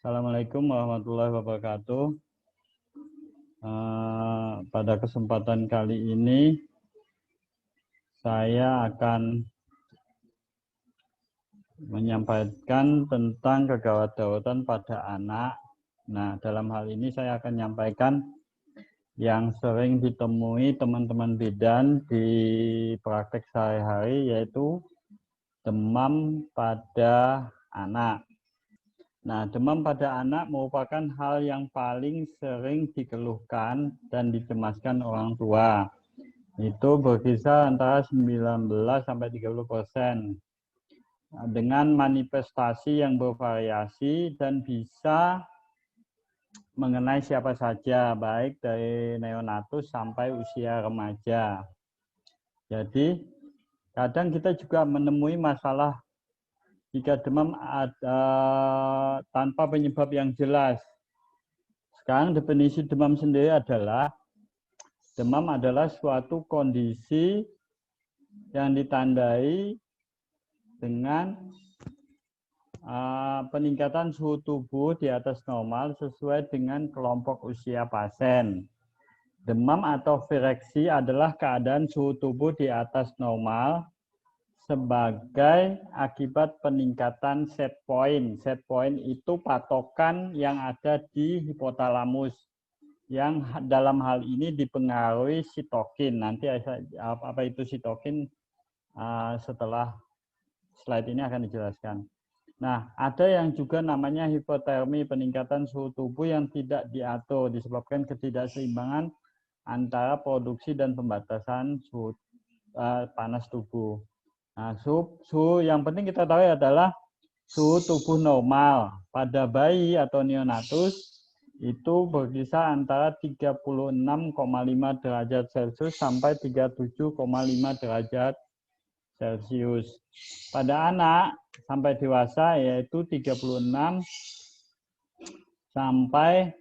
Assalamualaikum warahmatullahi wabarakatuh. Pada kesempatan kali ini saya akan menyampaikan tentang kegawat dauratan pada anak. Nah, dalam hal ini saya akan menyampaikan yang sering ditemui teman-teman bidan di praktek sehari-hari, yaitu demam pada anak. Nah, demam pada anak merupakan hal yang paling sering dikeluhkan dan dicemaskan orang tua. Itu berkisar antara 19-30%. Dengan manifestasi yang bervariasi dan bisa mengenai siapa saja, baik dari neonatus sampai usia remaja. Jadi, kadang kita juga menemui masalah jika demam ada tanpa penyebab yang jelas. Sekarang definisi demam sendiri adalah demam adalah suatu kondisi yang ditandai dengan peningkatan suhu tubuh di atas normal sesuai dengan kelompok usia pasien. Demam atau vireksi adalah keadaan suhu tubuh di atas normal sebagai akibat peningkatan set point. Set point itu patokan yang ada di hipotalamus, yang dalam hal ini dipengaruhi sitokin. Nanti apa itu sitokin setelah slide ini akan dijelaskan. Nah, ada yang juga namanya hipotermi, peningkatan suhu tubuh yang tidak diatur disebabkan ketidakseimbangan antara produksi dan pembatasan suhu panas tubuh. Nah, suhu yang penting kita tahu adalah suhu tubuh normal pada bayi atau neonatus itu berkisar antara 36,5 derajat Celcius sampai 37,5 derajat Celcius. Pada anak sampai dewasa yaitu 36 sampai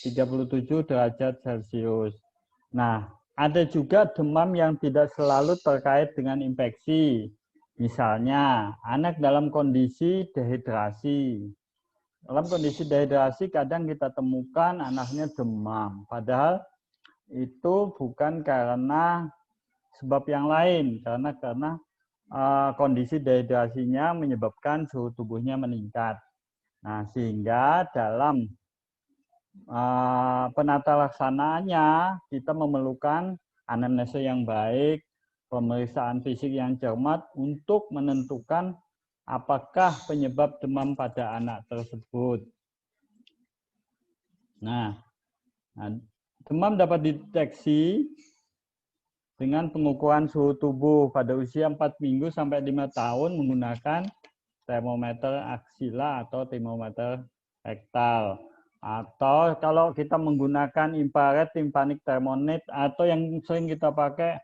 37 derajat Celcius. Nah, ada juga demam yang tidak selalu terkait dengan infeksi. Misalnya, anak dalam kondisi dehidrasi. Dalam kondisi dehidrasi kadang kita temukan anaknya demam. Padahal itu bukan karena sebab yang lain, karena kondisi dehidrasinya menyebabkan suhu tubuhnya meningkat. Nah, sehingga dalam penata laksanaannya kita memerlukan anamnesa yang baik, pemeriksaan fisik yang cermat untuk menentukan apakah penyebab demam pada anak tersebut. Nah, demam dapat dideteksi dengan pengukuran suhu tubuh pada usia 4 minggu sampai 5 tahun menggunakan termometer aksila atau termometer rektal. Atau kalau kita menggunakan infrared, tympanic thermometer, atau yang sering kita pakai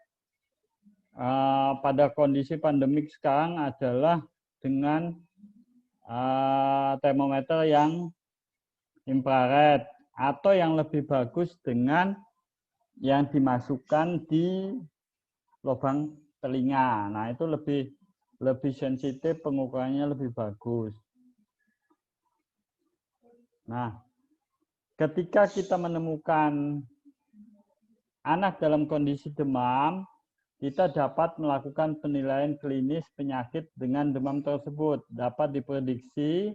pada kondisi pandemik sekarang adalah dengan termometer yang infrared, atau yang lebih bagus dengan yang dimasukkan di lubang telinga. Nah, itu lebih sensitif, pengukurannya lebih bagus. Nah, ketika kita menemukan anak dalam kondisi demam, kita dapat melakukan penilaian klinis penyakit dengan demam tersebut. Dapat diprediksi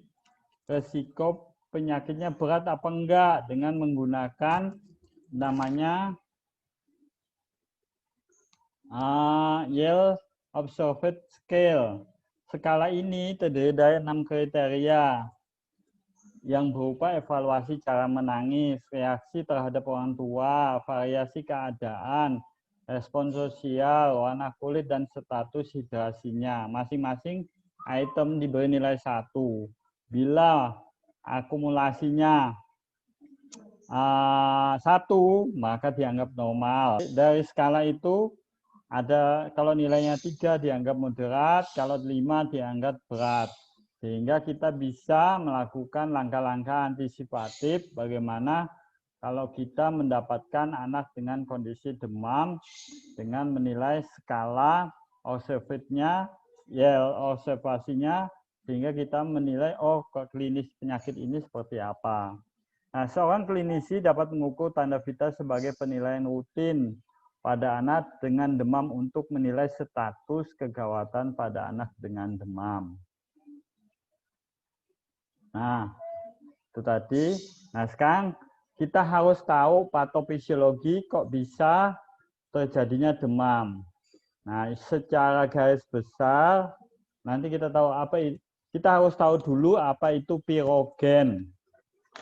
resiko penyakitnya berat apa enggak dengan menggunakan namanya Yale Observed Scale. Skala ini terdiri dari 6 kriteria yang berupa evaluasi cara menangis, reaksi terhadap orang tua, variasi keadaan, respon sosial, warna kulit, dan status hidrasinya. Masing-masing item diberi nilai 1. Bila akumulasinya 1, maka dianggap normal. Dari skala itu, ada kalau nilainya 3 dianggap moderat, kalau 5 dianggap berat. Sehingga kita bisa melakukan langkah-langkah antisipatif bagaimana kalau kita mendapatkan anak dengan kondisi demam dengan menilai skala observasinya Sehingga kita menilai, oh klinis penyakit ini seperti apa. Nah, seorang klinisi dapat mengukur tanda vital sebagai penilaian rutin pada anak dengan demam untuk menilai status kegawatan pada anak dengan demam. Nah, itu tadi. Nah, sekarang kita harus tahu patofisiologi kok bisa terjadinya demam. Nah, secara garis besar, nanti kita tahu apa itu. Kita harus tahu dulu apa itu pirogen,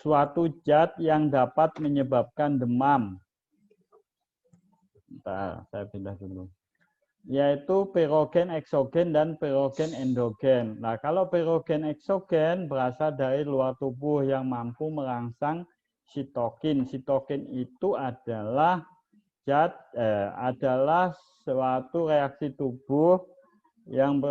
suatu zat yang dapat menyebabkan demam. Bentar, saya pindah dulu. Yaitu pirogen eksogen dan pirogen endogen. Nah, kalau pirogen eksogen berasal dari luar tubuh yang mampu merangsang sitokin. Sitokin itu adalah adalah suatu reaksi tubuh yang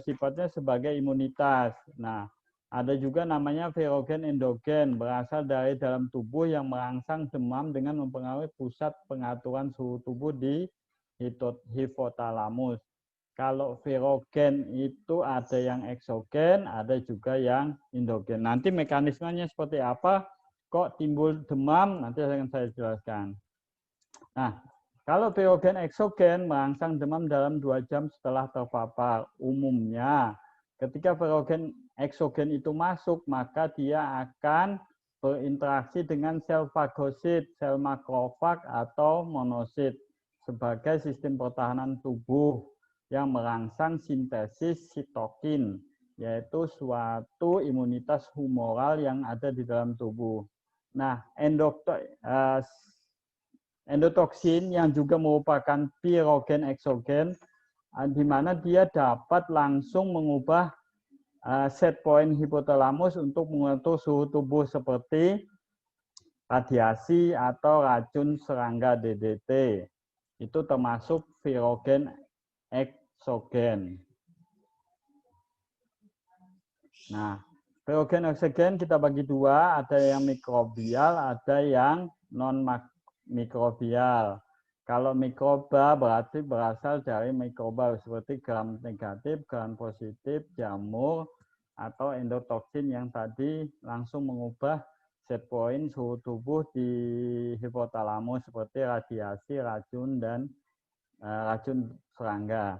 sifatnya sebagai imunitas. Nah, ada juga namanya pirogen endogen, berasal dari dalam tubuh yang merangsang demam dengan mempengaruhi pusat pengaturan suhu tubuh di hipotalamus. Kalau pirogen itu ada yang eksogen, ada juga yang endogen. Nanti mekanismenya seperti apa, kok timbul demam, nanti akan saya jelaskan. Nah, kalau pirogen eksogen merangsang demam dalam 2 jam setelah terpapar. Umumnya, ketika pirogen eksogen itu masuk, maka dia akan berinteraksi dengan sel fagosit, sel makrofag atau monosit sebagai sistem pertahanan tubuh yang merangsang sintesis sitokin, yaitu suatu imunitas humoral yang ada di dalam tubuh. Nah, endotoksin yang juga merupakan pirogen eksogen, di mana dia dapat langsung mengubah set point hipotalamus untuk mengatur suhu tubuh seperti radiasi atau racun serangga DDT. Itu termasuk pirogen eksogen. Nah, pirogen eksogen kita bagi dua, ada yang mikrobial, ada yang non-mikrobial. Kalau mikroba berarti berasal dari mikroba seperti gram negatif, gram positif, jamur, atau endotoksin yang tadi langsung mengubah set point suhu tubuh di hipotalamus seperti radiasi, racun, dan racun serangga.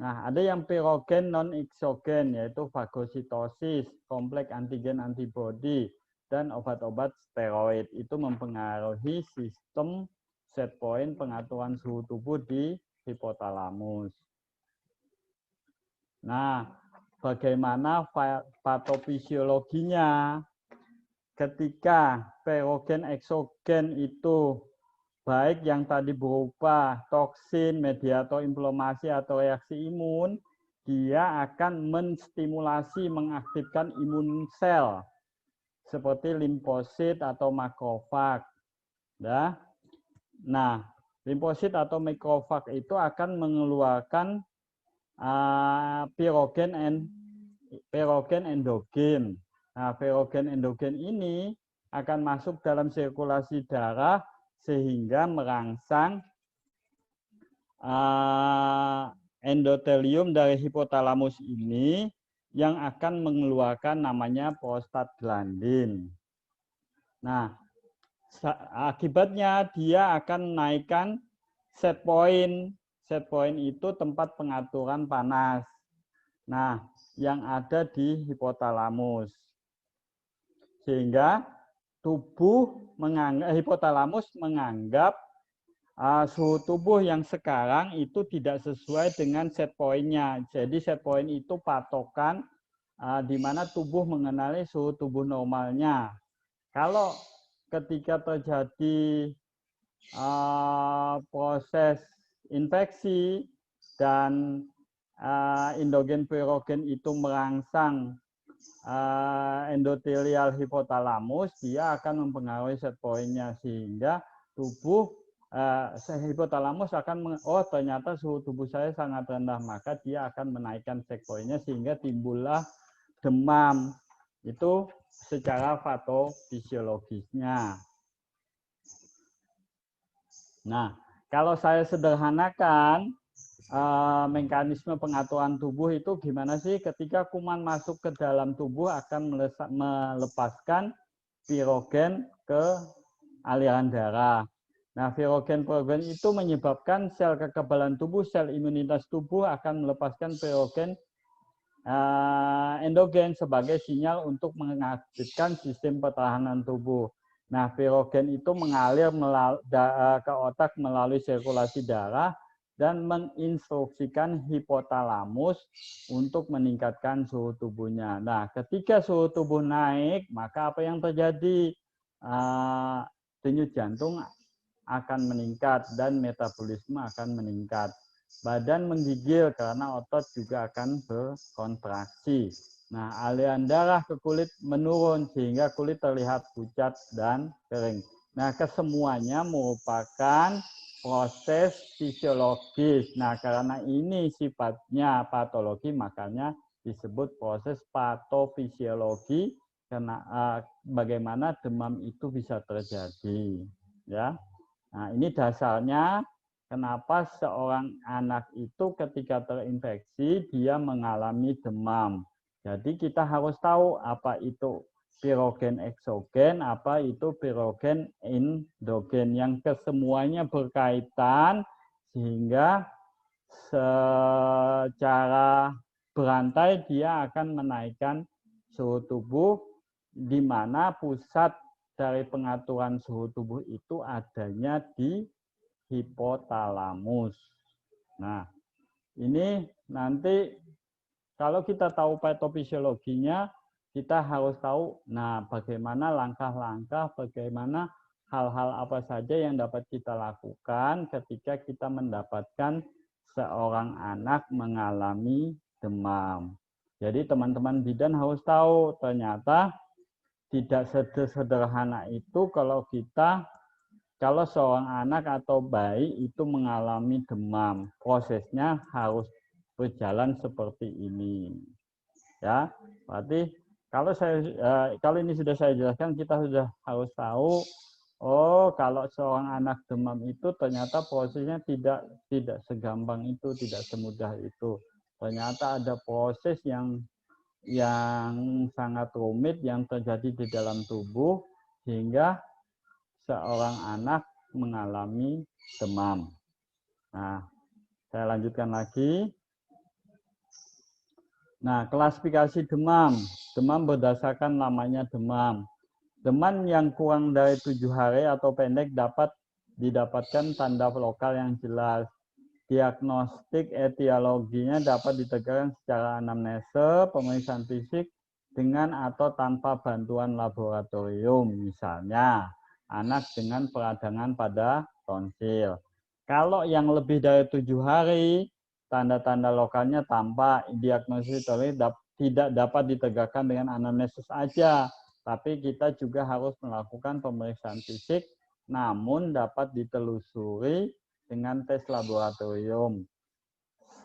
Nah, ada yang pirogen non-eksogen, yaitu fagositosis, kompleks antigen antibodi, dan obat-obat steroid. Itu mempengaruhi sistem set point pengaturan suhu tubuh di hipotalamus. Nah, bagaimana patofisiologinya? Ketika pirogen eksogen itu baik yang tadi berupa toksin, mediator inflamasi atau reaksi imun, dia akan menstimulasi, mengaktifkan imun sel seperti limfosit atau makrofag. Ya. Nah, limfosit atau makrofag itu akan mengeluarkan pirogen endogen. Nah, pirogen endogen ini akan masuk dalam sirkulasi darah sehingga merangsang endotelium dari hipotalamus ini yang akan mengeluarkan namanya prostaglandin. Nah, akibatnya dia akan menaikkan set point. Set point itu tempat pengaturan panas. Nah, yang ada di hipotalamus. Sehingga hipotalamus menganggap suhu tubuh yang sekarang itu tidak sesuai dengan set point-nya. Jadi set point itu patokan di mana tubuh mengenali suhu tubuh normalnya. Kalau ketika terjadi proses infeksi dan endogen pirogen itu merangsang endotelial hipotalamus, dia akan mempengaruhi set point-nya sehingga tubuh hipotalamus akan ternyata suhu tubuh saya sangat rendah, maka dia akan menaikkan set point-nya sehingga timbullah demam. Itu secara patofisiologisnya. Nah, kalau saya sederhanakan, mekanisme pengaturan tubuh itu gimana sih ketika kuman masuk ke dalam tubuh akan melepaskan virogen ke aliran darah. Nah, virogen itu menyebabkan sel kekebalan tubuh, sel imunitas tubuh akan melepaskan virogen endogen sebagai sinyal untuk mengaktifkan sistem pertahanan tubuh. Nah, virogen itu mengalir ke otak melalui sirkulasi darah dan menginstruksikan hipotalamus untuk meningkatkan suhu tubuhnya. Nah, ketika suhu tubuh naik, maka apa yang terjadi? Denyut jantung akan meningkat dan metabolisme akan meningkat. Badan menggigil karena otot juga akan berkontraksi. Nah, aliran darah ke kulit menurun sehingga kulit terlihat pucat dan kering. Nah, kesemuanya merupakan proses fisiologis. Nah, karena ini sifatnya patologi, makanya disebut proses patofisiologi. Karena bagaimana demam itu bisa terjadi, ya. Nah, ini dasarnya kenapa seorang anak itu ketika terinfeksi dia mengalami demam. Jadi kita harus tahu apa itu virogen eksogen, apa itu virogen endogen yang kesemuanya berkaitan sehingga secara berantai dia akan menaikkan suhu tubuh di mana pusat dari pengaturan suhu tubuh itu adanya di hipotalamus. Nah, ini nanti kalau kita tahu patofisiologinya, kita harus tahu, nah bagaimana langkah-langkah, bagaimana hal-hal apa saja yang dapat kita lakukan ketika kita mendapatkan seorang anak mengalami demam. Jadi teman-teman bidan harus tahu, ternyata tidak sederhana itu kalau seorang anak atau bayi itu mengalami demam, prosesnya harus berjalan seperti ini. Ya, berarti kalau ini sudah saya jelaskan, kita sudah harus tahu, oh kalau seorang anak demam itu ternyata prosesnya tidak segampang itu, tidak semudah itu. Ternyata ada proses yang sangat rumit yang terjadi di dalam tubuh sehingga seorang anak mengalami demam. Nah, saya lanjutkan lagi. Nah, klasifikasi demam. Demam berdasarkan namanya demam. Demam yang kurang dari 7 hari atau pendek dapat didapatkan tanda lokal yang jelas. Diagnostik etiologinya dapat ditegakkan secara anamnese, pemeriksaan fisik, dengan atau tanpa bantuan laboratorium. Misalnya, anak dengan peradangan pada tonsil. Kalau yang lebih dari 7 hari, tanda-tanda lokalnya tampak, diagnosis tidak dapat ditegakkan dengan anamnesis saja, tapi kita juga harus melakukan pemeriksaan fisik, namun dapat ditelusuri dengan tes laboratorium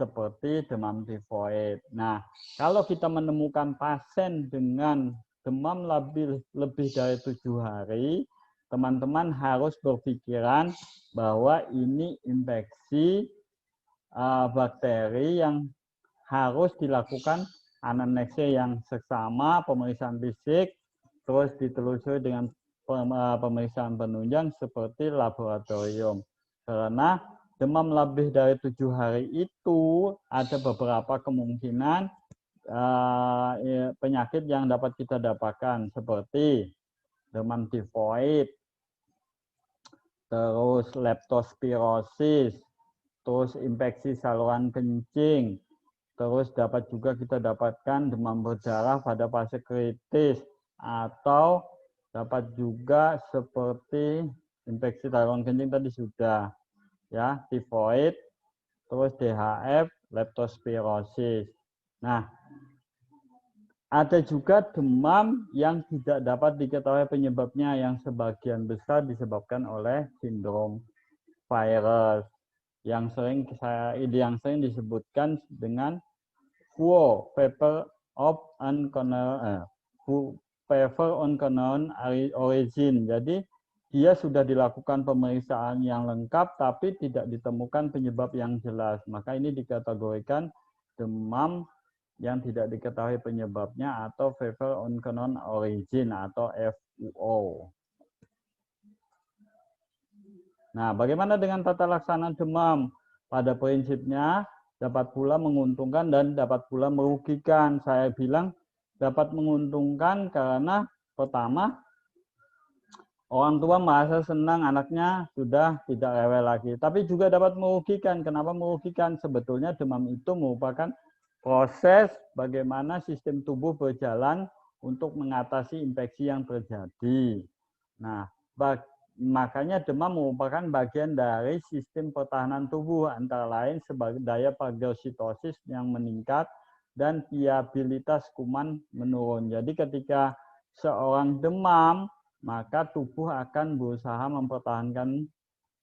seperti demam tifoid. Nah, kalau kita menemukan pasien dengan demam lebih dari 7 hari, teman-teman harus berpikiran bahwa ini infeksi bakteri yang harus dilakukan anamnesis yang seksama, pemeriksaan fisik, terus ditelusuri dengan pemeriksaan penunjang seperti laboratorium. Karena demam lebih dari 7 hari itu ada beberapa kemungkinan penyakit yang dapat kita dapatkan seperti demam tifoid, terus leptospirosis, terus infeksi saluran kencing, terus dapat juga kita dapatkan demam berdarah pada fase kritis, atau dapat juga seperti infeksi saluran kencing tadi sudah, ya, tifoid, terus DHF, leptospirosis. Nah, ada juga demam yang tidak dapat diketahui penyebabnya yang sebagian besar disebabkan oleh sindrom virus yang sering disebutkan dengan fever of unknown origin. Jadi dia sudah dilakukan pemeriksaan yang lengkap tapi tidak ditemukan penyebab yang jelas. Maka ini dikategorikan demam yang tidak diketahui penyebabnya atau fever unknown origin atau FUO. Nah, bagaimana dengan tata laksana demam? Pada prinsipnya dapat pula menguntungkan dan dapat pula merugikan. Saya bilang dapat menguntungkan karena pertama, orang tua merasa senang anaknya sudah tidak rewel lagi. Tapi juga dapat merugikan. Kenapa merugikan? Sebetulnya demam itu merupakan proses bagaimana sistem tubuh berjalan untuk mengatasi infeksi yang terjadi. Nah, makanya demam merupakan bagian dari sistem pertahanan tubuh, antara lain sebagai daya fagositosis yang meningkat dan viabilitas kuman menurun. Jadi ketika seorang demam, maka tubuh akan berusaha mempertahankan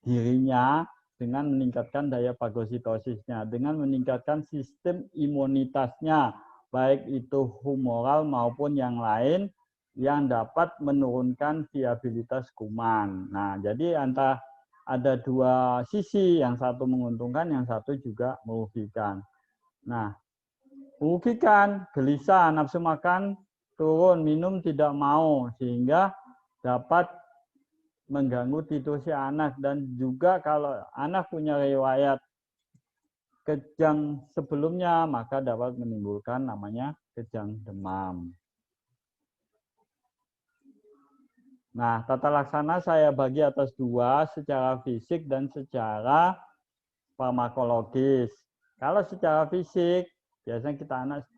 dirinya dengan meningkatkan daya fagositosisnya, dengan meningkatkan sistem imunitasnya, baik itu humoral maupun yang lain, yang dapat menurunkan viabilitas kuman. Nah, jadi ada dua sisi, yang satu menguntungkan, yang satu juga merugikan. Nah, merugikan, gelisah, nafsu makan turun, minum tidak mau, sehingga dapat mengganggu tidur si anak. Dan juga kalau anak punya riwayat kejang sebelumnya, maka dapat menimbulkan namanya kejang demam. Nah, tata laksana saya bagi atas dua, secara fisik dan secara farmakologis. Kalau secara fisik, biasanya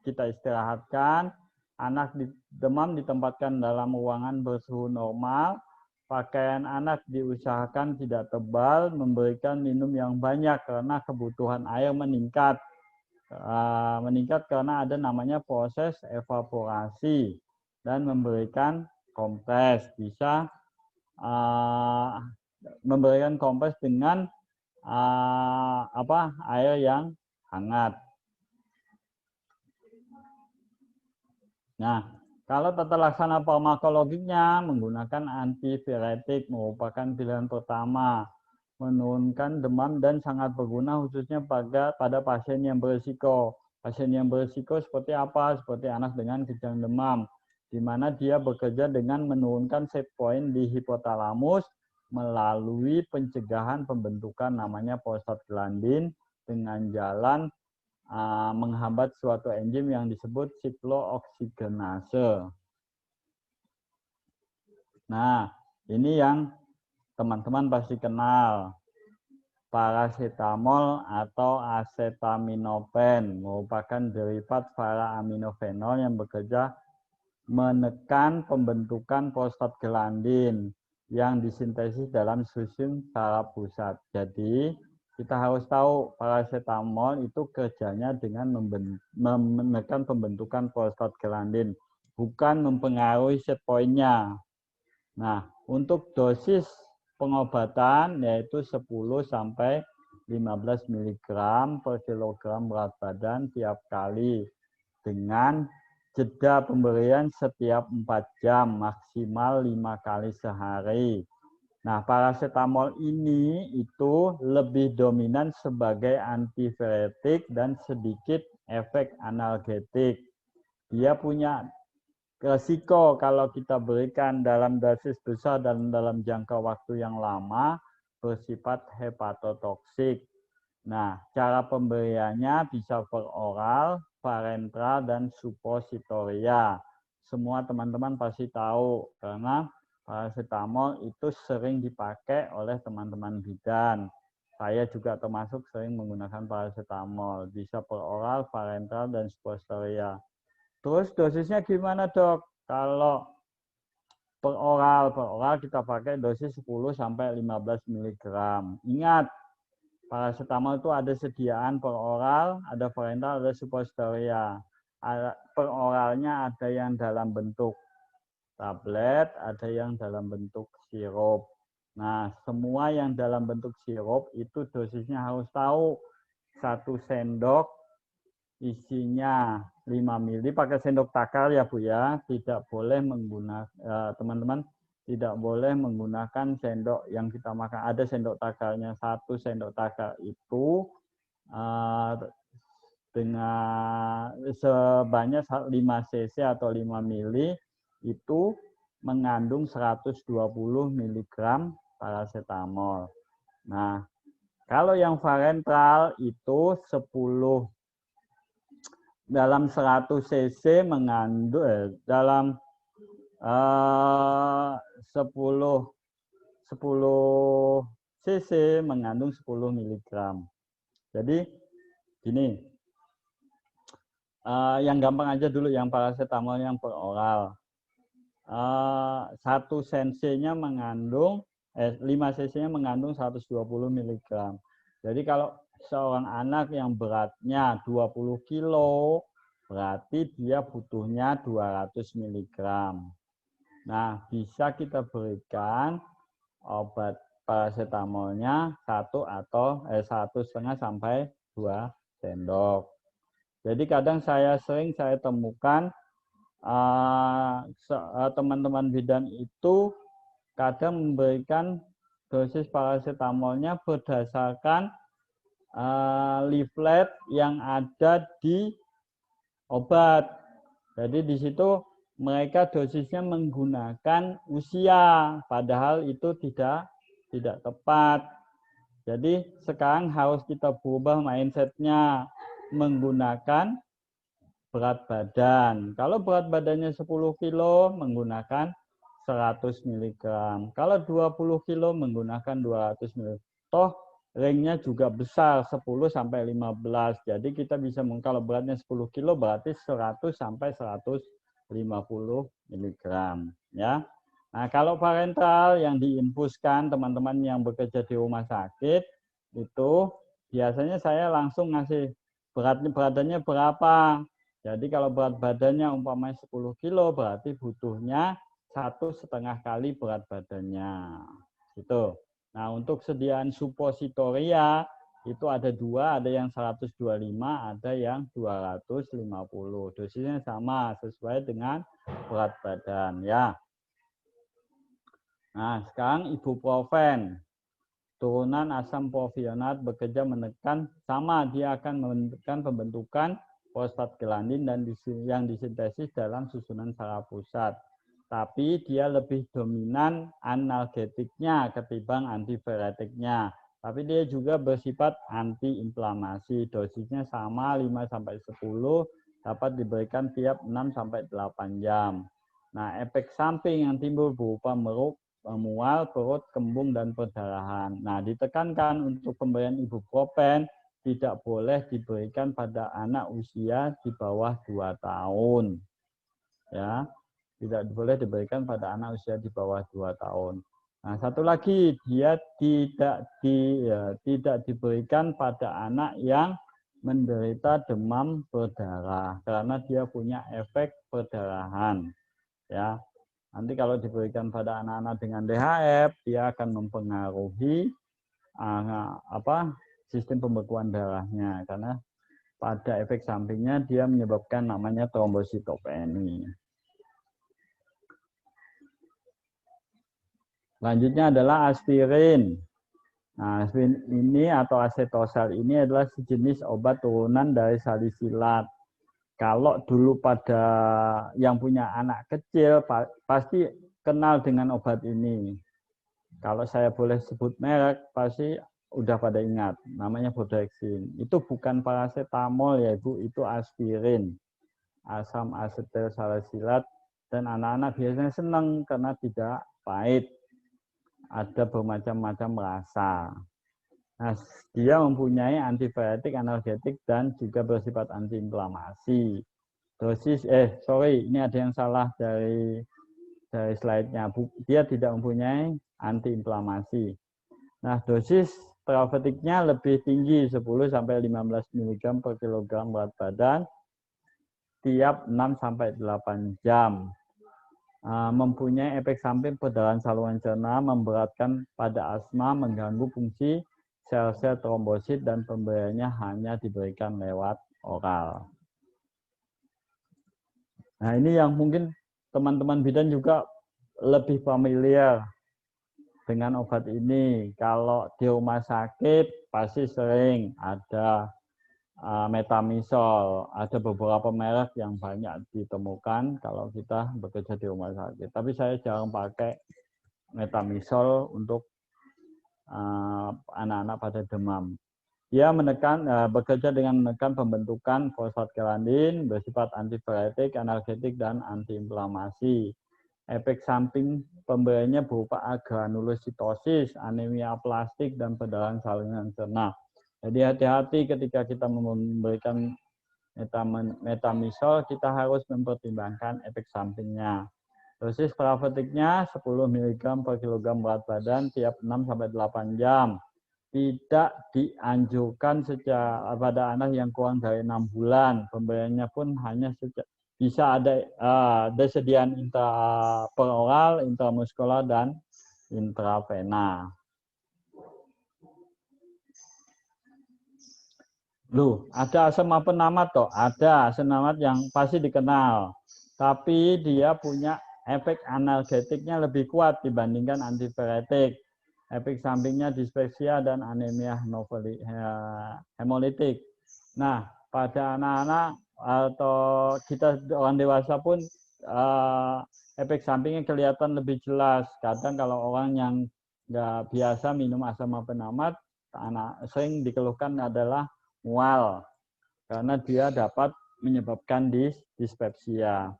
kita istirahatkan, anak demam ditempatkan dalam ruangan bersuhu normal, pakaian anak diusahakan tidak tebal, memberikan minum yang banyak karena kebutuhan air meningkat. Meningkat karena ada namanya proses evaporasi, dan memberikan kompres. Bisa memberikan kompres dengan air yang hangat. Nah, kalau tata laksana farmakologiknya menggunakan antiviretik merupakan pilihan pertama, menurunkan demam dan sangat berguna khususnya pada pasien yang berisiko. Pasien yang berisiko seperti apa? Seperti anak dengan kejang demam, di mana dia bekerja dengan menurunkan set point di hipotalamus melalui pencegahan pembentukan namanya prostaglandin dengan jalan menghambat suatu enzim yang disebut siklooksigenase. Nah, ini yang teman-teman pasti kenal. Paracetamol atau acetaminophen merupakan derivat para-aminofenol yang bekerja menekan pembentukan prostaglandin yang disintesis dalam susun saraf pusat. Jadi, kita harus tahu paracetamol itu kerjanya dengan menekan pembentukan prostaglandin, bukan mempengaruhi set point-nya. Nah, untuk dosis pengobatan yaitu 10 sampai 15 mg per kilogram berat badan tiap kali, dengan jeda pemberian setiap 4 jam, maksimal 5 kali sehari. Nah, paracetamol ini itu lebih dominan sebagai antiviretik dan sedikit efek analgetik. Dia punya resiko kalau kita berikan dalam dosis besar dan dalam jangka waktu yang lama, bersifat hepatotoksik. Nah, cara pemberiannya bisa per oral, parenteral, dan suppositoria. Semua teman-teman pasti tahu karena paracetamol itu sering dipakai oleh teman-teman bidan. Saya juga termasuk sering menggunakan paracetamol. Bisa per oral, parenteral, dan suppositoria. Terus dosisnya gimana, Dok? Kalau per oral kita pakai dosis 10 sampai 15 mg. Ingat, paracetamol itu ada sediaan per oral, ada parenteral, ada suppositoria. Per oralnya ada yang dalam bentuk tablet, ada yang dalam bentuk sirup. Nah, semua yang dalam bentuk sirup itu dosisnya harus tahu. 1 sendok isinya 5 ml, pakai sendok takar ya Bu ya, tidak boleh menggunakan teman-teman, tidak boleh menggunakan sendok yang kita makan. Ada sendok takarnya, 1 sendok takar itu dengan sebanyak 5 cc atau 5 mili itu mengandung 120 mg paracetamol. Nah, kalau yang Varental itu 10 dalam 100 cc mengandung dalam 10 cc mengandung 10 mg. Jadi gini, yang gampang aja dulu yang paracetamol yang per oral. 1 cc-nya mengandung 5 cc-nya mengandung 120 mg. Jadi kalau seorang anak yang beratnya 20 kilo, berarti dia butuhnya 200 mg. Nah, bisa kita berikan obat paracetamolnya 1,5 sampai 2 sendok. Jadi kadang saya temukan teman-teman bidan itu kadang memberikan dosis paracetamolnya berdasarkan leaflet yang ada di obat. Jadi di situ mereka dosisnya menggunakan usia, padahal itu tidak tepat. Jadi sekarang harus kita berubah mindset-nya menggunakan berat badan. Kalau berat badannya 10 kilo menggunakan 100 mg. Kalau 20 kilo menggunakan 200 mg. Toh ringnya juga besar 10 sampai 15. Jadi kita bisa kalau beratnya 10 kilo berarti 100 sampai 150 mg ya. Nah, kalau parenteral yang diinfuskan teman-teman yang bekerja di rumah sakit itu biasanya saya langsung ngasih badannya berapa. Jadi kalau berat badannya umpamanya 10 kilo berarti butuhnya 1,5 kali berat badannya. Gitu. Nah, untuk sediaan suppositoria itu ada 2, ada yang 125, ada yang 250. Dosisnya sama sesuai dengan berat badan ya. Nah, sekarang ibuprofen. Turunan asam propionat bekerja menekan sama, dia akan menekan pembentukan prostaglandin dan yang disintesis dalam susunan saraf pusat. Tapi dia lebih dominan analgetiknya ketimbang antiviretiknya. Tapi dia juga bersifat antiinflamasi. Dosisnya sama 5-10 dapat diberikan tiap 6-8 jam. Nah, efek samping yang timbul berupa mual, perut, kembung, dan perdarahan. Nah, ditekankan untuk pemberian ibuprofen tidak boleh diberikan pada anak usia di bawah 2 tahun. Ya, tidak boleh diberikan pada anak usia di bawah 2 tahun. Nah, satu lagi, dia tidak diberikan pada anak yang menderita demam berdarah karena dia punya efek perdarahan. Ya, nanti kalau diberikan pada anak-anak dengan DHF, dia akan mempengaruhi sistem pembekuan darahnya karena pada efek sampingnya dia menyebabkan namanya trombositopeni. Selanjutnya adalah aspirin. Nah, aspirin ini atau acetosal ini adalah sejenis obat turunan dari salisilat. Kalau dulu pada yang punya anak kecil pasti kenal dengan obat ini. Kalau saya boleh sebut merek pasti udah pada ingat. Namanya Bodexin. Itu bukan paracetamol ya Ibu, itu aspirin. Asam asetil salisilat dan anak-anak biasanya senang karena tidak pahit. Ada bermacam-macam rasa. Nah, dia mempunyai antiviretik, analgetik, dan juga bersifat antiinflamasi. Dosis, ini ada yang salah dari slide-nya. Dia tidak mempunyai antiinflamasi. Nah, dosis terapeutiknya lebih tinggi, 10-15 mg per kilogram berat badan, tiap 6-8 jam. Mempunyai efek samping perdarahan saluran cerna, memberatkan pada asma, mengganggu fungsi sel-sel trombosit, dan pemberiannya hanya diberikan lewat oral. Nah, ini yang mungkin teman-teman bidan juga lebih familiar dengan obat ini. Kalau di rumah sakit pasti sering ada metamisol. Ada beberapa merek yang banyak ditemukan kalau kita bekerja di rumah sakit. Tapi saya jarang pakai metamisol untuk anak-anak pada demam. Dia bekerja dengan menekan pembentukan fosfatglandin, bersifat antipiretik, analgetik, dan antiinflamasi. Efek samping pemberiannya berupa agranulositosis, anemia aplastik, dan perdarahan saluran cerna. Jadi hati-hati ketika kita memberikan metamisol, kita harus mempertimbangkan efek sampingnya. Dosis terapeutiknya 10 mg per kilogram berat badan tiap 6-8 jam. Tidak dianjurkan pada anak yang kurang dari 6 bulan. Pemberiannya pun hanya bisa ada desediaan intraperoral, intramuskular, dan intravena. Loh, ada asam penamat toh? Ada asam penamat yang pasti dikenal. Tapi dia punya efek analgetiknya lebih kuat dibandingkan antipiretik. Efek sampingnya dispepsia dan anemia hemolitik. Nah, pada anak-anak atau kita orang dewasa pun efek sampingnya kelihatan lebih jelas. Kadang kalau orang yang nggak biasa minum asam penamat, sering dikeluhkan adalah mual karena dia dapat menyebabkan dispepsia.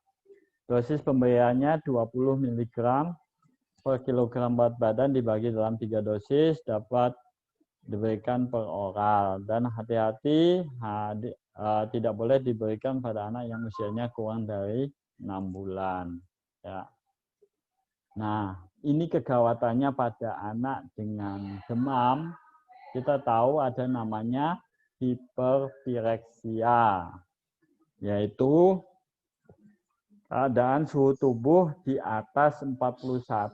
Dosis pemberiannya 20 mg per kilogram berat badan dibagi dalam 3 dosis, dapat diberikan per oral. Dan hati-hati tidak boleh diberikan pada anak yang usianya kurang dari 6 bulan. Ya. Nah, ini kegawatannya pada anak dengan demam. Kita tahu ada namanya hiperpireksia, yaitu keadaan suhu tubuh di atas 41,1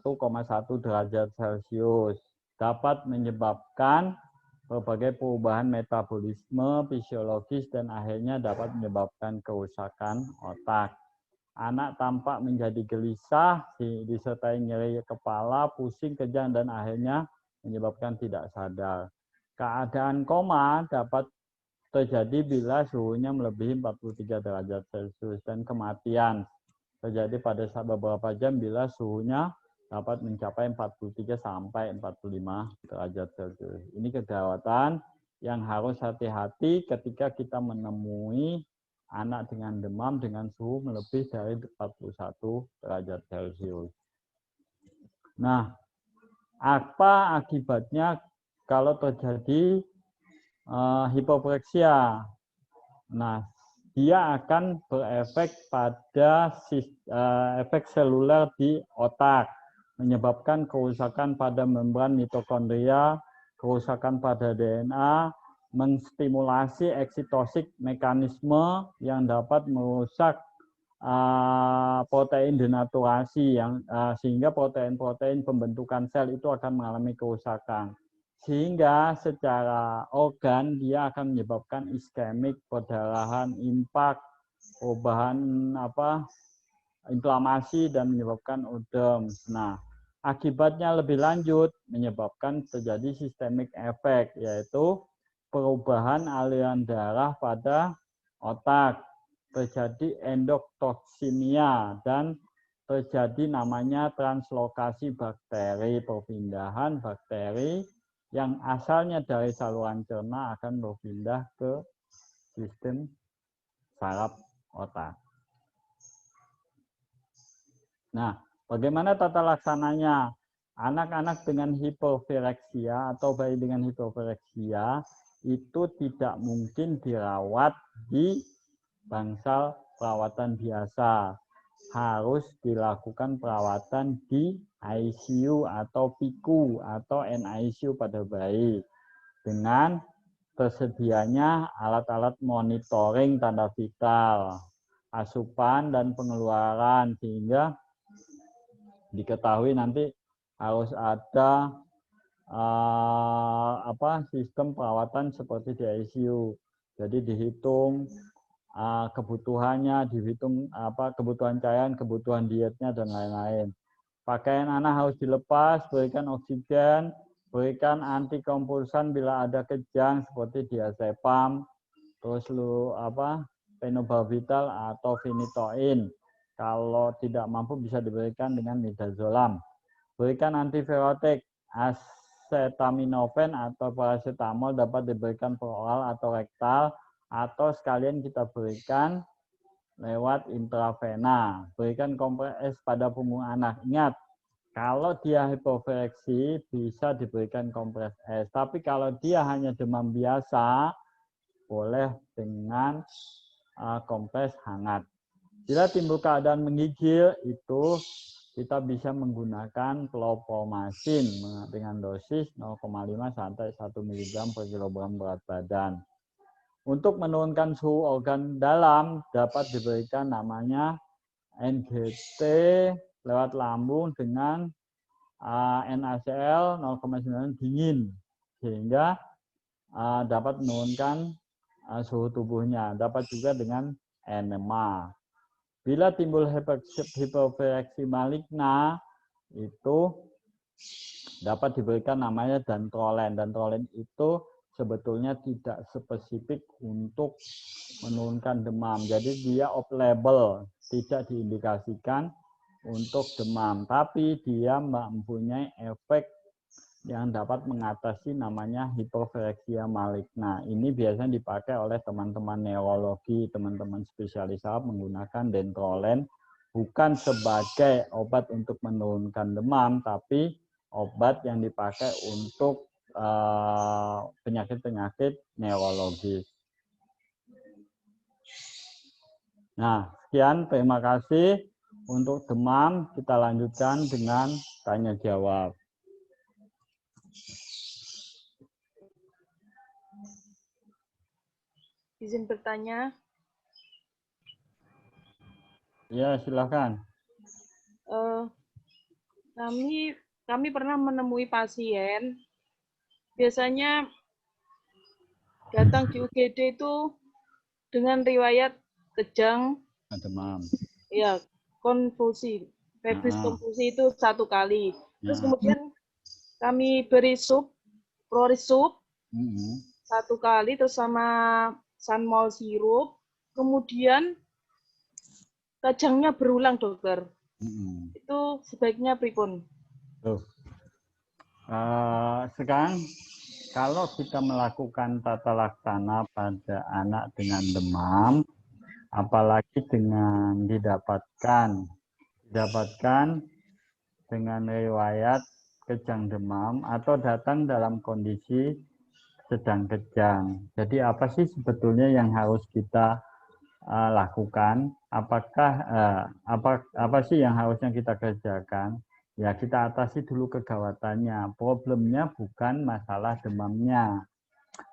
derajat Celcius dapat menyebabkan berbagai perubahan metabolisme fisiologis dan akhirnya dapat menyebabkan kerusakan otak. Anak tampak menjadi gelisah, disertai nyeri kepala, pusing, kejang, dan akhirnya menyebabkan tidak sadar. Keadaan koma dapat terjadi bila suhunya melebihi 43 derajat Celcius, dan kematian terjadi pada beberapa jam bila suhunya dapat mencapai 43 sampai 45 derajat Celcius. Ini kegawatan yang harus hati-hati ketika kita menemui anak dengan demam dengan suhu melebihi dari 41 derajat Celcius. Nah, apa akibatnya kalau terjadi hipopireksia? Nah, dia akan berefek pada efek seluler di otak, menyebabkan kerusakan pada membran mitokondria, kerusakan pada DNA, menstimulasi eksitosik mekanisme yang dapat merusak protein denaturasi sehingga protein-protein pembentukan sel itu akan mengalami kerusakan. Sehingga secara organ dia akan menyebabkan iskemik, perdarahan, impak, perubahan inflamasi, dan menyebabkan ödem. Nah, akibatnya lebih lanjut menyebabkan terjadi sistemik efek, yaitu perubahan aliran darah pada otak, terjadi endoktoksinia, dan terjadi namanya translokasi bakteri, perpindahan bakteri yang asalnya dari saluran cerna akan berpindah ke sistem saraf otak. Nah, bagaimana tata laksananya? Anak-anak dengan hipopireksia atau bayi dengan hipopireksia itu tidak mungkin dirawat di bangsal perawatan biasa. Harus dilakukan perawatan di ICU atau PICU atau NICU pada bayi dengan tersedianya alat-alat monitoring tanda vital, asupan, dan pengeluaran, sehingga diketahui nanti harus ada sistem perawatan seperti di ICU. Jadi dihitung kebutuhannya, dihitung kebutuhan cairan, kebutuhan dietnya, dan lain-lain. Pakaian anak harus dilepas, berikan oksigen, berikan antikompulsan bila ada kejang seperti diazepam, terus phenobarbital atau phenytoin. Kalau tidak mampu bisa diberikan dengan midazolam. Berikan antivirotik, acetaminophen atau paracetamol dapat diberikan per oral atau rektal, atau sekalian kita berikan lewat intravena. Berikan kompres pada punggung anak. Ingat, kalau dia hipovireksi bisa diberikan kompres es. Tapi kalau dia hanya demam biasa, boleh dengan kompres hangat. Bila timbul keadaan menggigil, itu kita bisa menggunakan klopomazin dengan dosis 0,5 sampai 1 mg per kilogram berat badan. Untuk menurunkan suhu organ dalam dapat diberikan namanya NGT lewat lambung dengan NaCl 0,9 dingin, sehingga dapat menurunkan suhu tubuhnya. Dapat juga dengan enema. Bila timbul hipovireksi maligna, itu dapat diberikan namanya dantrolen. Dantrolen itu sebetulnya tidak spesifik untuk menurunkan demam. Jadi dia off-label, tidak diindikasikan untuk demam. Tapi dia mempunyai efek yang dapat mengatasi namanya hipovireksia maligna. Ini biasanya dipakai oleh teman-teman neurologi, teman-teman spesialis saraf menggunakan dantrolen bukan sebagai obat untuk menurunkan demam, tapi obat yang dipakai untuk penyakit-penyakit neurologis. Nah, sekian, terima kasih. Untuk demam, kita lanjutkan dengan tanya jawab. Izin bertanya. Ya, silakan. Kami pernah menemui pasien, biasanya datang di UGD itu dengan riwayat kejang, demam, ya, konfusi, febris konfusi itu 1 kali. Terus kemudian kami beri sup, Prorisub 1 kali, terus sama Sanmol sirup, kemudian kejangnya berulang, dokter. Itu sebaiknya pripun? Sekarang kalau kita melakukan tata laksana pada anak dengan demam, apalagi dengan didapatkan dengan riwayat kejang demam atau datang dalam kondisi sedang kejang. Jadi apa sih sebetulnya yang harus kita lakukan? Apa sih yang harusnya kita kerjakan? Ya, kita atasi dulu kegawatannya. Problemnya bukan masalah demamnya.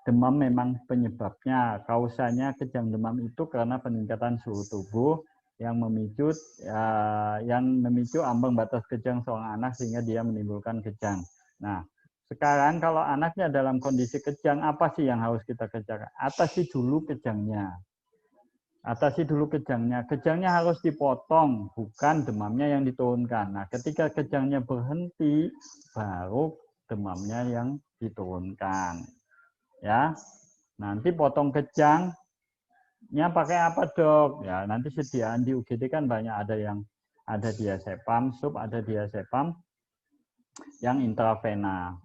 Demam memang penyebabnya. Kausanya kejang demam itu karena peningkatan suhu tubuh yang memicu ambang batas kejang seorang anak sehingga dia menimbulkan kejang. Nah, sekarang kalau anaknya dalam kondisi kejang, apa sih yang harus kita kerjakan? Atasi dulu kejangnya. Kejangnya harus dipotong, bukan demamnya yang diturunkan. Nah, ketika kejangnya berhenti, baru demamnya yang diturunkan. Ya, nanti potong kejangnya pakai apa, dok? Ya, nanti sediaan di UGD kan banyak, ada diazepam sub, ada diazepam yang intravena.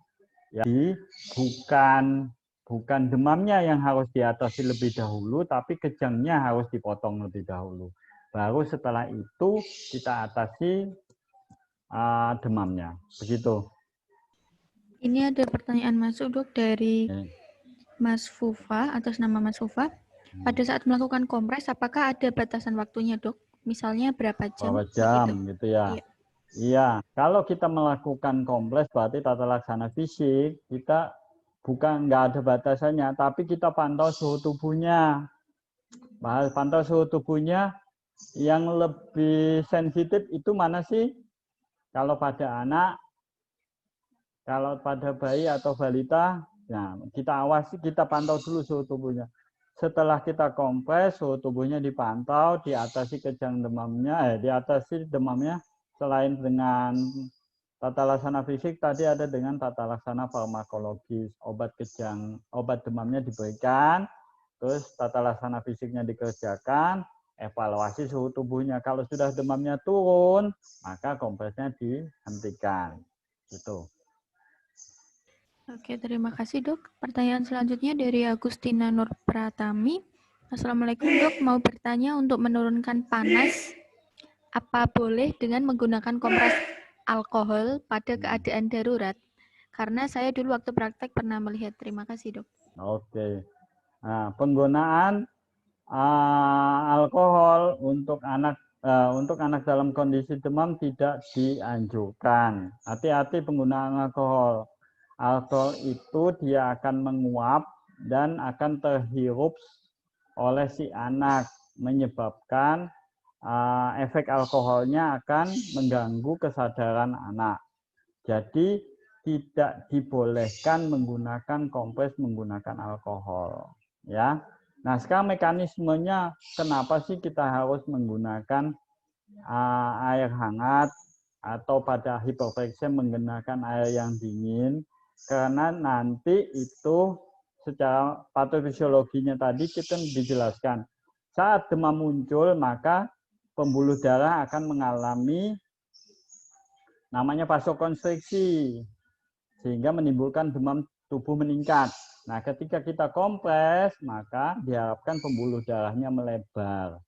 Jadi bukan demamnya yang harus diatasi lebih dahulu, tapi kejangnya harus dipotong lebih dahulu. Baru setelah itu kita atasi demamnya. Begitu. Ini ada pertanyaan masuk, dok, dari Mas Fufa, atas nama Mas Fufa. Pada saat melakukan kompres, apakah ada batasan waktunya, dok? Misalnya berapa jam? Berapa jam gitu ya? Iya, kalau kita melakukan kompres berarti tata laksana fisik, kita nggak ada batasannya, tapi kita pantau suhu tubuhnya. Pantau suhu tubuhnya yang lebih sensitif itu mana sih? Kalau pada anak, kalau pada bayi atau balita, ya kita awasi, kita pantau dulu suhu tubuhnya. Setelah kita kompres, suhu tubuhnya dipantau, diatasi kejang demamnya, diatasi demamnya, selain dengan tata laksana fisik, tadi ada dengan tata laksana farmakologis. Obat kejang, obat demamnya diberikan, terus tata laksana fisiknya dikerjakan, evaluasi suhu tubuhnya. Kalau sudah demamnya turun, maka kompresnya dihentikan. Gitu. Oke, terima kasih dok. Pertanyaan selanjutnya dari Agustina Nur Pratami. Assalamualaikum dok, mau bertanya untuk menurunkan panas, apa boleh dengan menggunakan kompres alkohol pada keadaan darurat? Karena saya dulu waktu praktek pernah melihat. Terima kasih dok. Oke. Nah, penggunaan alkohol untuk anak dalam kondisi demam tidak dianjurkan. Hati-hati penggunaan alkohol. Alkohol itu dia akan menguap dan akan terhirup oleh si anak, menyebabkan efek alkoholnya akan mengganggu kesadaran anak. Jadi tidak dibolehkan menggunakan kompres menggunakan alkohol. Ya. Nah, sekarang mekanismenya kenapa sih kita harus menggunakan air hangat atau pada hipotermia menggunakan air yang dingin? Karena nanti itu secara patofisiologinya tadi kita dijelaskan. Saat demam muncul, maka pembuluh darah akan mengalami namanya vasokonstriksi, sehingga menimbulkan demam tubuh meningkat. Nah, ketika kita kompres, maka diharapkan pembuluh darahnya melebar,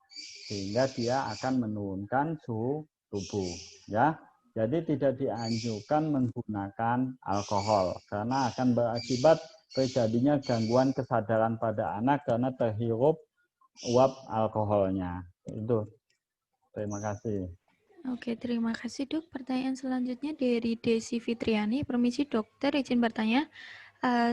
sehingga dia akan menurunkan suhu tubuh. Ya, jadi tidak dianjurkan menggunakan alkohol karena akan berakibat terjadinya gangguan kesadaran pada anak karena terhirup uap alkoholnya. Itu. Terima kasih. Oke, terima kasih dok. Pertanyaan selanjutnya dari Desi Fitriani. Permisi dokter, izin bertanya.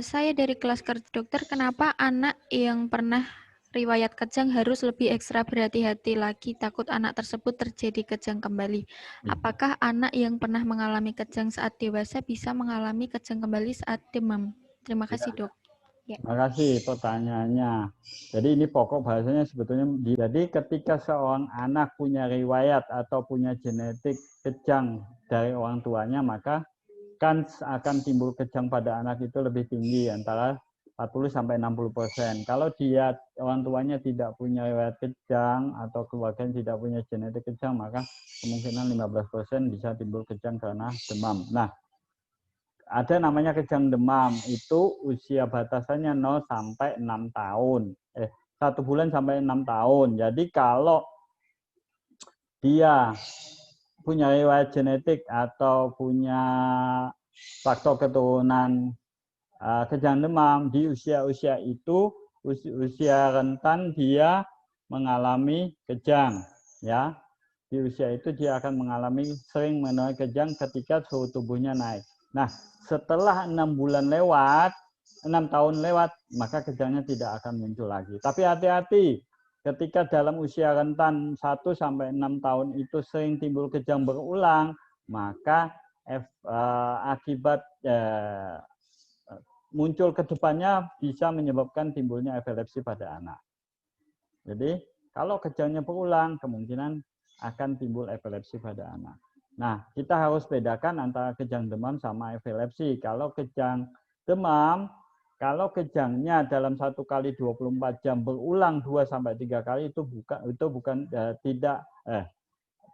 Saya dari kelas kerja dokter, kenapa anak yang pernah riwayat kejang harus lebih ekstra berhati-hati lagi, takut anak tersebut terjadi kejang kembali? Apakah anak yang pernah mengalami kejang saat dewasa bisa mengalami kejang kembali saat demam? Terima kasih dok. Ya. Terima kasih pertanyaannya. Jadi ini pokok bahasanya sebetulnya. Jadi ketika seorang anak punya riwayat atau punya genetik kejang dari orang tuanya, maka kans akan timbul kejang pada anak itu lebih tinggi, antara 40-60%. Kalau dia orang tuanya tidak punya riwayat kejang atau keluarganya tidak punya genetik kejang, maka kemungkinan 15% bisa timbul kejang karena demam. Nah, ada namanya kejang demam, itu usia batasannya 0 sampai 6 tahun. 1 bulan sampai 6 tahun. Jadi kalau dia punya riwayat genetik atau punya faktor keturunan kejang demam di usia-usia itu, usia rentan dia mengalami kejang, ya. Di usia itu dia akan mengalami sering mengalami kejang ketika suhu tubuhnya naik. Nah, setelah 6 bulan lewat, 6 tahun lewat, maka kejangnya tidak akan muncul lagi. Tapi hati-hati, ketika dalam usia rentan 1 sampai 6 tahun itu sering timbul kejang berulang, maka akibat muncul ke depannya bisa menyebabkan timbulnya epilepsi pada anak. Jadi, kalau kejangnya berulang, kemungkinan akan timbul epilepsi pada anak. Nah, kita harus bedakan antara kejang demam sama epilepsi. Kalau kejang demam, kalau kejangnya dalam 1 kali 24 jam berulang 2-3 kali, itu bukan tidak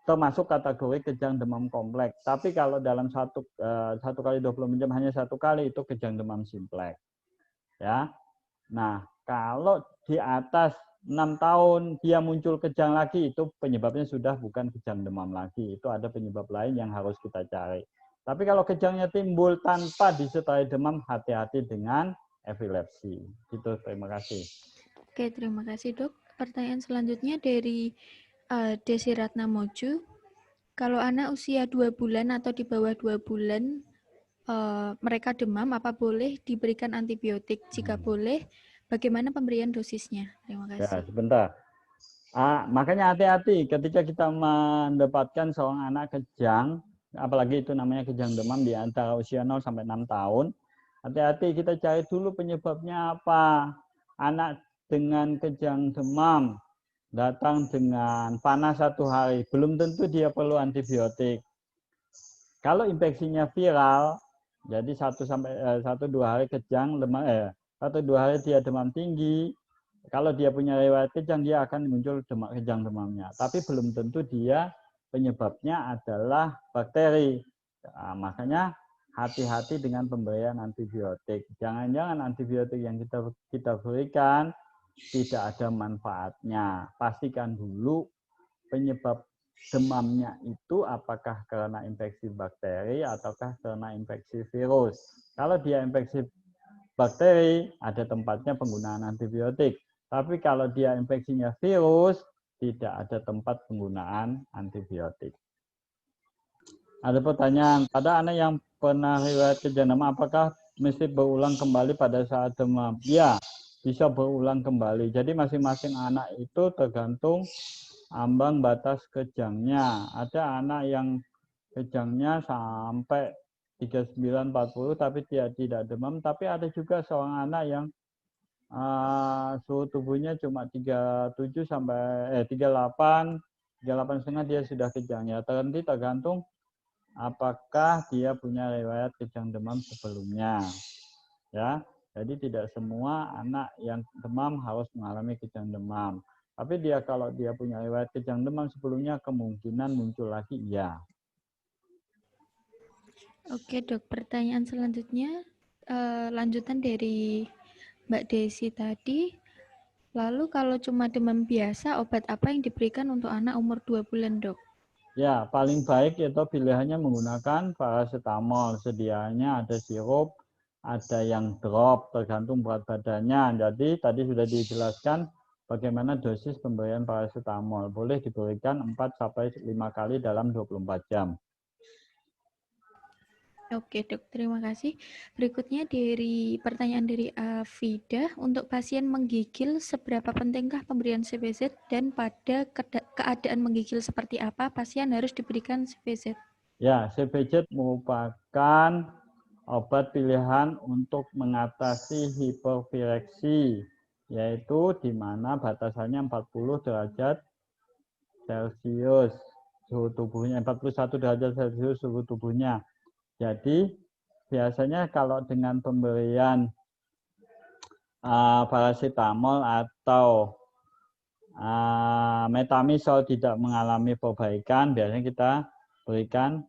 termasuk kategori kejang demam kompleks. Tapi kalau dalam 1 kali 24 jam hanya 1 kali, itu kejang demam simpleks. Ya. Nah, kalau di atas 6 tahun dia muncul kejang lagi, itu penyebabnya sudah bukan kejang demam lagi. Itu ada penyebab lain yang harus kita cari. Tapi kalau kejangnya timbul tanpa disertai demam, hati-hati dengan epilepsi. Gitu, terima kasih. Oke, terima kasih dok. Pertanyaan selanjutnya dari Desi Ratna Moju. Kalau anak usia 2 bulan atau di bawah 2 bulan mereka demam, apa boleh diberikan antibiotik? Jika boleh, bagaimana pemberian dosisnya? Terima kasih. Ya, sebentar. Makanya hati-hati ketika kita mendapatkan seorang anak kejang, apalagi itu namanya kejang demam di antara usia 0 sampai 6 tahun, hati-hati kita cari dulu penyebabnya apa. Anak dengan kejang demam datang dengan panas 1 hari, belum tentu dia perlu antibiotik. Kalau infeksinya viral, jadi 1-2 hari kejang, 1-2 hari dia demam tinggi. Kalau dia punya riwayat kejang, dia akan muncul kejang demamnya. Tapi belum tentu dia penyebabnya adalah bakteri. Nah, makanya hati-hati dengan pemberian antibiotik. Jangan-jangan antibiotik yang kita berikan tidak ada manfaatnya. Pastikan dulu penyebab demamnya itu apakah karena infeksi bakteri ataukah karena infeksi virus. Kalau dia infeksi bakteri, ada tempatnya penggunaan antibiotik. Tapi kalau dia infeksinya virus, tidak ada tempat penggunaan antibiotik. Ada pertanyaan, pada anak yang pernah riwayat kejang demam, apakah mesti berulang kembali pada saat demam? Ya, bisa berulang kembali. Jadi masing-masing anak itu tergantung ambang batas kejangnya. Ada anak yang kejangnya sampai 39-40 tapi dia tidak demam, tapi ada juga seorang anak yang suhu tubuhnya cuma 37 sampai 38,5 dia sudah kejang ya. Tergantung apakah dia punya riwayat kejang demam sebelumnya. Ya. Jadi tidak semua anak yang demam harus mengalami kejang demam. Tapi kalau dia punya riwayat kejang demam sebelumnya kemungkinan muncul lagi ya. Oke dok, pertanyaan selanjutnya lanjutan dari Mbak Desi tadi. Lalu kalau cuma demam biasa, obat apa yang diberikan untuk anak umur 2 bulan dok? Ya, paling baik itu pilihannya menggunakan paracetamol. Sedianya ada sirup, ada yang drop, tergantung berat badannya. Jadi tadi sudah dijelaskan bagaimana dosis pemberian paracetamol. Boleh diberikan 4-5 kali dalam 24 jam. Oke dok, terima kasih. Berikutnya dari pertanyaan dari Afida, untuk pasien menggigil, seberapa pentingkah pemberian CBZ dan pada keadaan menggigil seperti apa pasien harus diberikan CBZ? Ya, CBZ merupakan obat pilihan untuk mengatasi hipervireksi, yaitu di mana batasannya 40 derajat Celcius suhu tubuhnya, 41 derajat Celcius suhu tubuhnya. Jadi biasanya kalau dengan pemberian paracetamol atau metamisol tidak mengalami perbaikan, biasanya kita berikan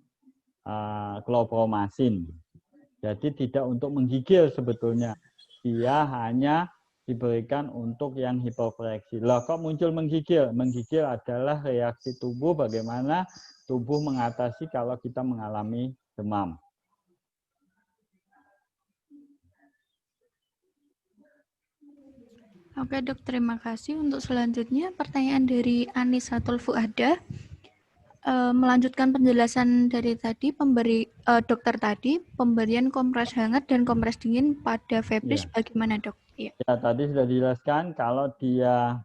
klorpromazin. Jadi tidak untuk menggigil sebetulnya, dia hanya diberikan untuk yang hipervireksi. Loh, kok muncul menggigil? Menggigil adalah reaksi tubuh bagaimana tubuh mengatasi kalau kita mengalami demam. Oke dok, terima kasih. Untuk selanjutnya pertanyaan dari Anisatul Fuada. Melanjutkan penjelasan dari tadi, dokter tadi, pemberian kompres hangat dan kompres dingin pada febris bagaimana dok? Ya, tadi sudah dijelaskan kalau dia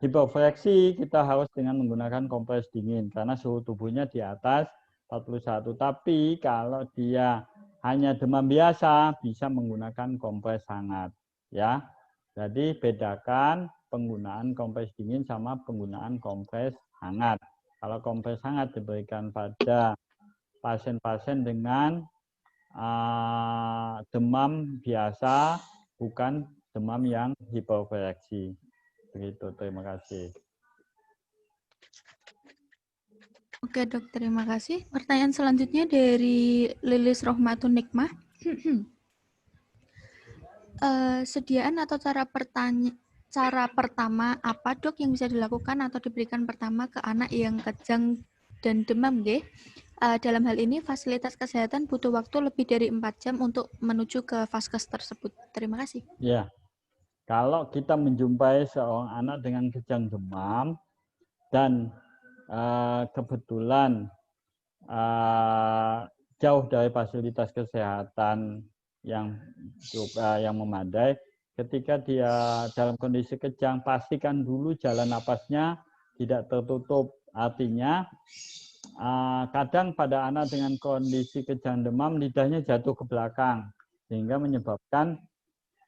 hipervireksi kita harus dengan menggunakan kompres dingin karena suhu tubuhnya di atas 41. Tapi kalau dia hanya demam biasa bisa menggunakan kompres hangat ya. Jadi bedakan penggunaan kompres dingin sama penggunaan kompres hangat. Kalau kompres hangat diberikan pada pasien-pasien dengan demam biasa, bukan demam yang hipervireksi. Begitu, terima kasih. Oke dok, terima kasih. Pertanyaan selanjutnya dari Lilis Rohmatun Nikmah. Sediaan atau cara pertama apa dok yang bisa dilakukan atau diberikan pertama ke anak yang kejang dan demam dalam hal ini fasilitas kesehatan butuh waktu lebih dari 4 jam untuk menuju ke vaskes tersebut. Terima kasih. Ya, kalau kita menjumpai seorang anak dengan kejang demam dan kebetulan jauh dari fasilitas kesehatan yang memadai, ketika dia dalam kondisi kejang, pastikan dulu jalan napasnya tidak tertutup. Artinya kadang pada anak dengan kondisi kejang demam lidahnya jatuh ke belakang sehingga menyebabkan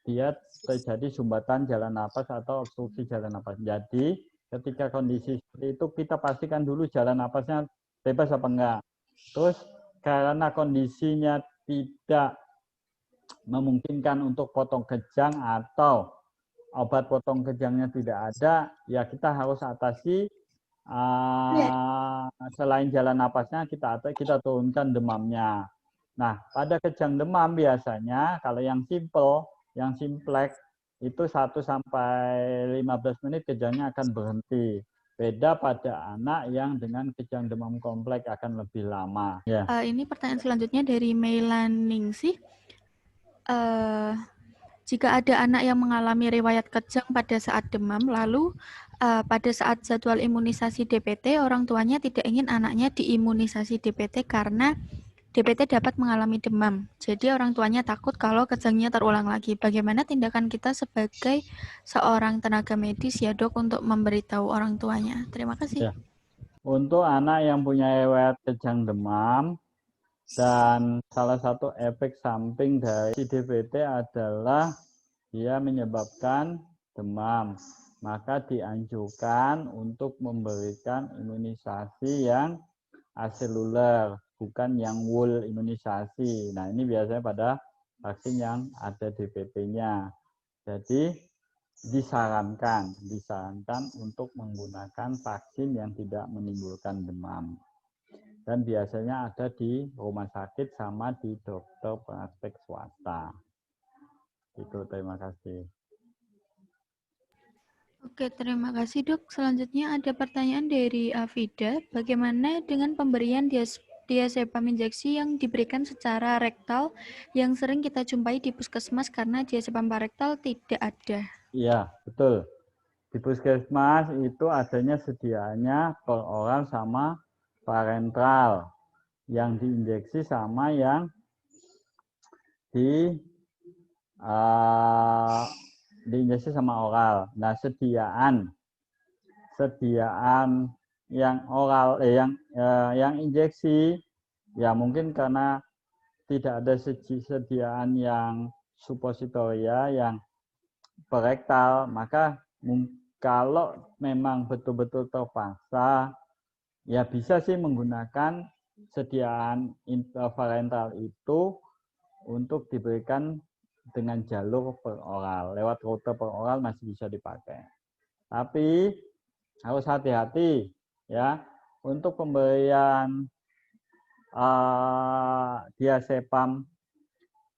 dia terjadi sumbatan jalan napas atau obstruksi jalan napas. Jadi ketika kondisi seperti itu kita pastikan dulu jalan napasnya bebas apa enggak. Terus karena kondisinya tidak memungkinkan untuk potong kejang atau obat potong kejangnya tidak ada, ya kita harus atasi selain jalan napasnya kita turunkan demamnya. Nah, pada kejang demam biasanya kalau yang simplek itu 1 sampai 15 menit kejangnya akan berhenti. Beda pada anak yang dengan kejang demam kompleks akan lebih lama. Ya. Ini pertanyaan selanjutnya dari Meilaningsih. Jika ada anak yang mengalami riwayat kejang pada saat demam, lalu pada saat jadwal imunisasi DPT, orang tuanya tidak ingin anaknya diimunisasi DPT karena DPT dapat mengalami demam. Jadi orang tuanya takut kalau kejangnya terulang lagi. Bagaimana tindakan kita sebagai seorang tenaga medis ya dok untuk memberitahu orang tuanya? Terima kasih. Ya. Untuk anak yang punya riwayat kejang demam, dan salah satu efek samping dari DPT adalah dia menyebabkan demam. Maka dianjurkan untuk memberikan imunisasi yang aseluler, bukan yang whole imunisasi. Nah, ini biasanya pada vaksin yang ada DPT-nya. Jadi disarankan untuk menggunakan vaksin yang tidak menimbulkan demam. Dan biasanya ada di rumah sakit sama di dokter praktek swasta. Itu, terima kasih. Oke, terima kasih dok. Selanjutnya ada pertanyaan dari Afida. Bagaimana dengan pemberian diazepam injeksi yang diberikan secara rektal yang sering kita jumpai di puskesmas karena diazepam parektal tidak ada? Iya, betul. Di puskesmas itu adanya sediaannya per oral sama parenteral yang diinjeksi sama yang diinjeksi sama oral. Nah, sediaan yang oral yang injeksi ya mungkin karena tidak ada sediaan yang supositoria yang perektal, maka kalau memang betul-betul terpaksa ya bisa sih menggunakan sediaan intraparental itu untuk diberikan dengan jalur per oral. Lewat rute per oral masih bisa dipakai. Tapi harus hati-hati ya untuk pemberian diazepam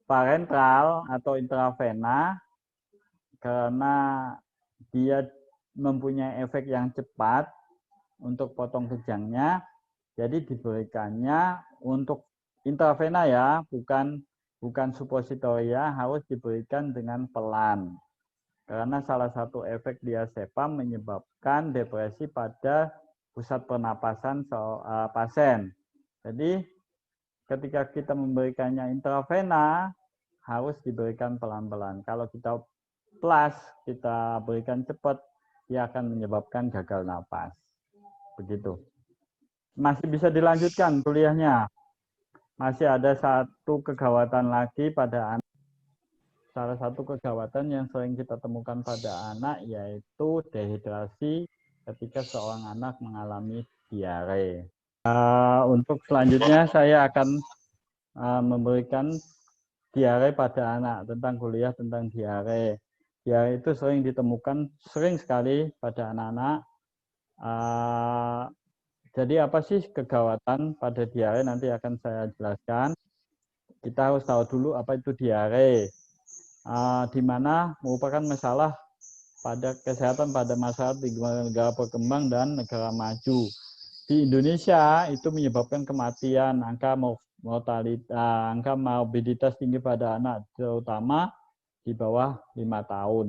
parenteral atau intravena karena dia mempunyai efek yang cepat untuk potong kejangnya, jadi diberikannya untuk intravena ya, bukan supositoria, harus diberikan dengan pelan. Karena salah satu efek diazepam menyebabkan depresi pada pusat pernapasan pasien. Jadi ketika kita memberikannya intravena, harus diberikan pelan-pelan. Kalau kita plus, kita berikan cepat, dia akan menyebabkan gagal napas. Begitu. Masih bisa dilanjutkan kuliahnya. Masih ada satu kegawatan lagi pada anak. Salah satu kegawatan yang sering kita temukan pada anak yaitu dehidrasi ketika seorang anak mengalami diare. Untuk selanjutnya saya akan memberikan diare pada anak, tentang kuliah tentang diare. Diare itu sering ditemukan, sering sekali pada anak-anak. Jadi apa sih kegawatan pada diare, nanti akan saya jelaskan. Kita harus tahu dulu apa itu diare. Di mana merupakan masalah pada kesehatan pada masyarakat di negara berkembang dan negara maju. Di Indonesia itu menyebabkan kematian, angka morbiditas tinggi pada anak, terutama di bawah 5 tahun.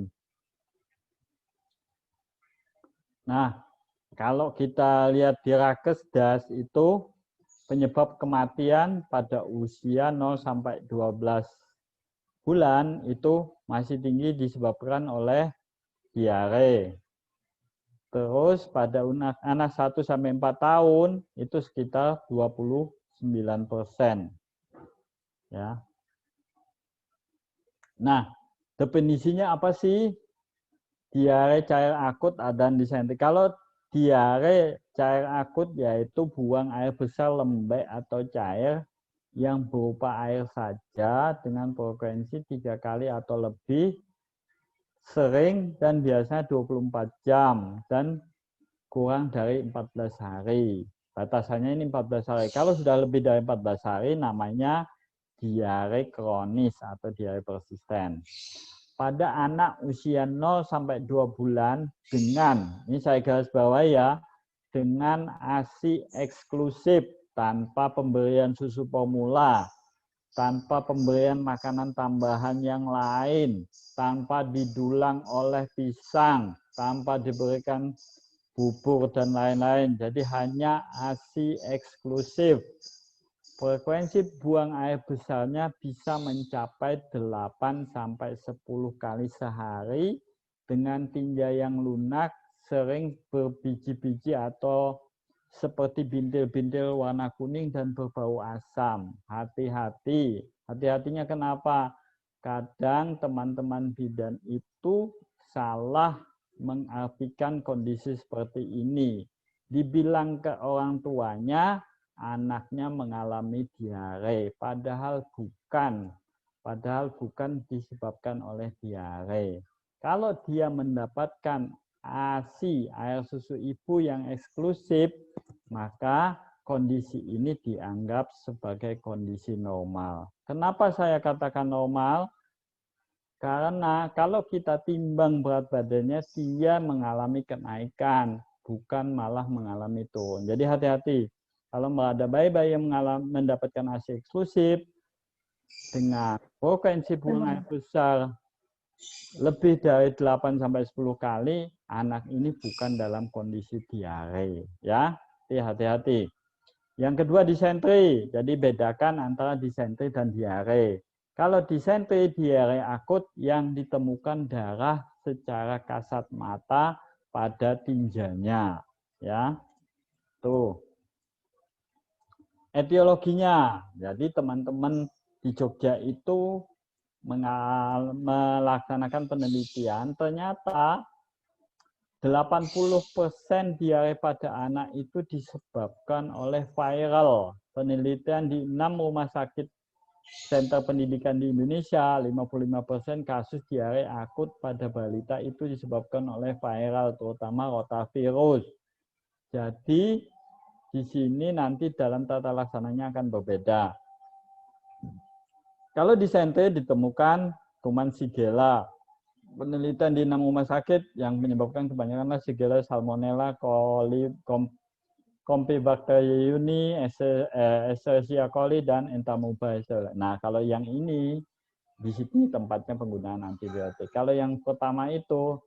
Nah, kalau kita lihat di Rakesdas itu penyebab kematian pada usia 0 sampai 12 bulan itu masih tinggi disebabkan oleh diare. Terus pada anak 1 sampai 4 tahun itu sekitar 29%. Ya. Nah, definisinya apa sih? Diare cair akut dan disenterik. Kalau diare cair akut yaitu buang air besar lembek atau cair yang berupa air saja dengan frekuensi 3 kali atau lebih sering dan biasanya 24 jam dan kurang dari 14 hari. Batasannya ini 14 hari. Kalau sudah lebih dari 14 hari namanya diare kronis atau diare persisten. Pada anak usia 0 sampai 2 bulan dengan, ini saya garis bawahi ya, dengan ASI eksklusif tanpa pemberian susu formula, tanpa pemberian makanan tambahan yang lain, tanpa didulang oleh pisang, tanpa diberikan bubur dan lain-lain. Jadi hanya ASI eksklusif. Frekuensi buang air besarnya bisa mencapai 8 sampai 10 kali sehari dengan tinja yang lunak, sering berbiji-biji atau seperti bintil-bintil warna kuning dan berbau asam. Hati-hati. Hati-hatinya kenapa? Kadang teman-teman bidan itu salah mengartikan kondisi seperti ini. Dibilang ke orang tuanya, anaknya mengalami diare, padahal bukan disebabkan oleh diare. Kalau dia mendapatkan ASI, air susu ibu yang eksklusif, maka kondisi ini dianggap sebagai kondisi normal. Kenapa saya katakan normal? Karena kalau kita timbang berat badannya, dia mengalami kenaikan, bukan malah mengalami turun. Jadi hati-hati. Kalau ada bayi-bayi yang mendapatkan ASI eksklusif dengan frekuensi buang air besar lebih dari 8 sampai 10 kali, anak ini bukan dalam kondisi diare, ya. Hati-hati. Yang kedua disentri. Jadi bedakan antara disentri dan diare. Kalau disentri, diare akut yang ditemukan darah secara kasat mata pada tinjanya, ya. Tuh. Etiologinya. Jadi teman-teman di Jogja itu melaksanakan penelitian, ternyata 80% diare pada anak itu disebabkan oleh viral. Penelitian di 6 rumah sakit sentra pendidikan di Indonesia, 55% kasus diare akut pada balita itu disebabkan oleh viral, terutama rotavirus. Jadi di sini nanti dalam tata laksananya akan berbeda. Kalau disentri ditemukan kuman Shigella. Penelitian di 6 rumah sakit yang menyebabkan kebanyakan Shigella, Salmonella, Campylobacter jejuni, Escherichia coli, dan Entamoeba. Nah, kalau yang ini, di sini tempatnya penggunaan antibiotik. Kalau yang pertama itu,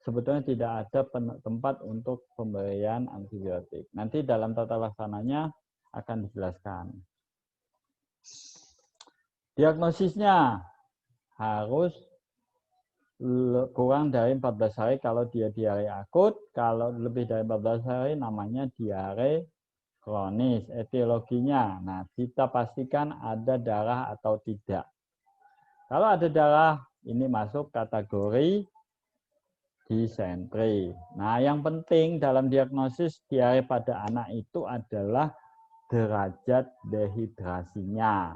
sebetulnya tidak ada tempat untuk pemberian antibiotik. Nanti dalam tata laksananya akan dijelaskan. Diagnosisnya harus kurang dari 14 hari kalau dia diare akut, kalau lebih dari 14 hari namanya diare kronis. Etiologinya, nah kita pastikan ada darah atau tidak. Kalau ada darah, ini masuk kategori disentri. Nah yang penting dalam diagnosis diare pada anak itu adalah derajat dehidrasinya.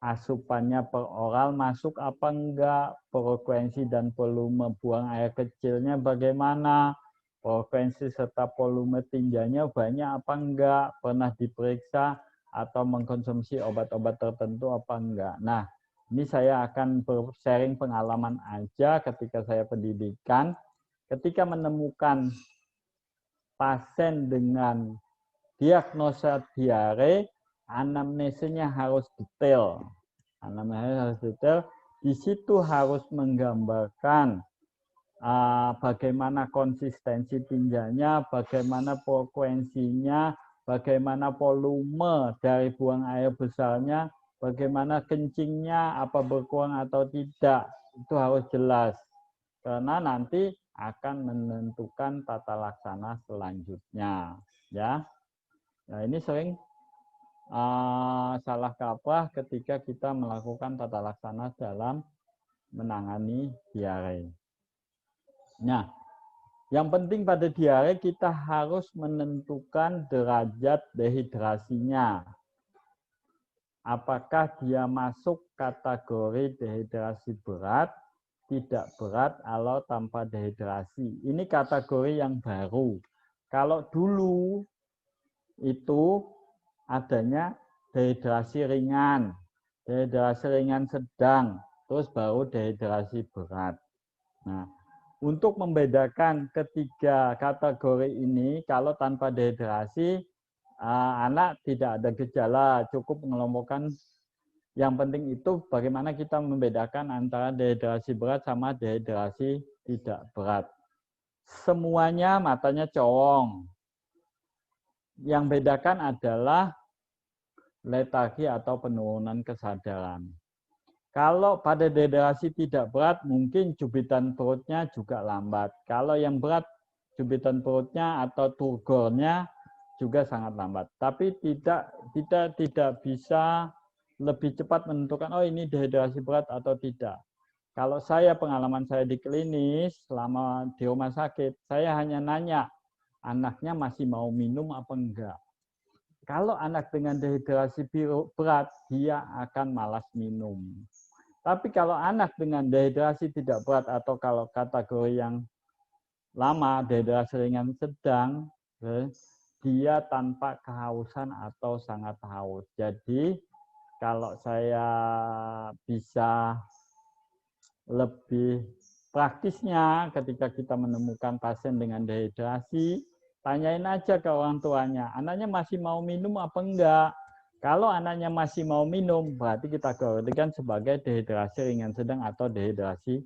Asupannya per oral masuk apa enggak, frekuensi dan volume buang air kecilnya bagaimana, frekuensi serta volume tinjanya banyak apa enggak, pernah diperiksa atau mengkonsumsi obat-obat tertentu apa enggak. Nah, ini saya akan sharing pengalaman aja ketika saya pendidikan, ketika menemukan pasien dengan diagnosa diare, anamnesisnya harus detail. Anamnesisnya harus detail. Di situ harus menggambarkan bagaimana konsistensi tinjanya, bagaimana frekuensinya, bagaimana volume dari buang air besarnya, bagaimana kencingnya, apa berkurang atau tidak. Itu harus jelas. Karena nanti akan menentukan tata laksana selanjutnya. Ya. Nah, ini sering salah kaprah ketika kita melakukan tata laksana dalam menangani diare. Nah, Yang penting pada diare kita harus menentukan derajat dehidrasinya. Apakah dia masuk kategori dehidrasi berat, tidak berat, atau tanpa dehidrasi. Ini kategori yang baru. Kalau dulu itu adanya dehidrasi ringan, dehidrasi ringan sedang, terus baru dehidrasi berat. Nah, untuk membedakan ketiga kategori ini, kalau tanpa dehidrasi, anak tidak ada gejala, cukup mengelompokkan. Yang penting itu bagaimana kita membedakan antara dehidrasi berat sama dehidrasi tidak berat. Semuanya matanya cowong. Yang bedakan adalah letargi atau penurunan kesadaran. Kalau pada dehidrasi tidak berat, mungkin jubitan perutnya juga lambat. Kalau yang berat, jubitan perutnya atau turgornya juga sangat lambat. Tapi tidak bisa lebih cepat menentukan, oh ini dehidrasi berat atau tidak. Kalau pengalaman saya di klinis, selama di rumah sakit, saya hanya nanya, anaknya masih mau minum apa enggak. Kalau anak dengan dehidrasi berat, dia akan malas minum. Tapi kalau anak dengan dehidrasi tidak berat atau kalau kategori yang lama, dehidrasi ringan sedang, dia tanpa kehausan atau sangat haus. Jadi kalau saya bisa lebih praktisnya ketika kita menemukan pasien dengan dehidrasi, tanyain aja ke orang tuanya, anaknya masih mau minum apa enggak? Kalau anaknya masih mau minum, berarti kita kategorikan sebagai dehidrasi ringan sedang atau dehidrasi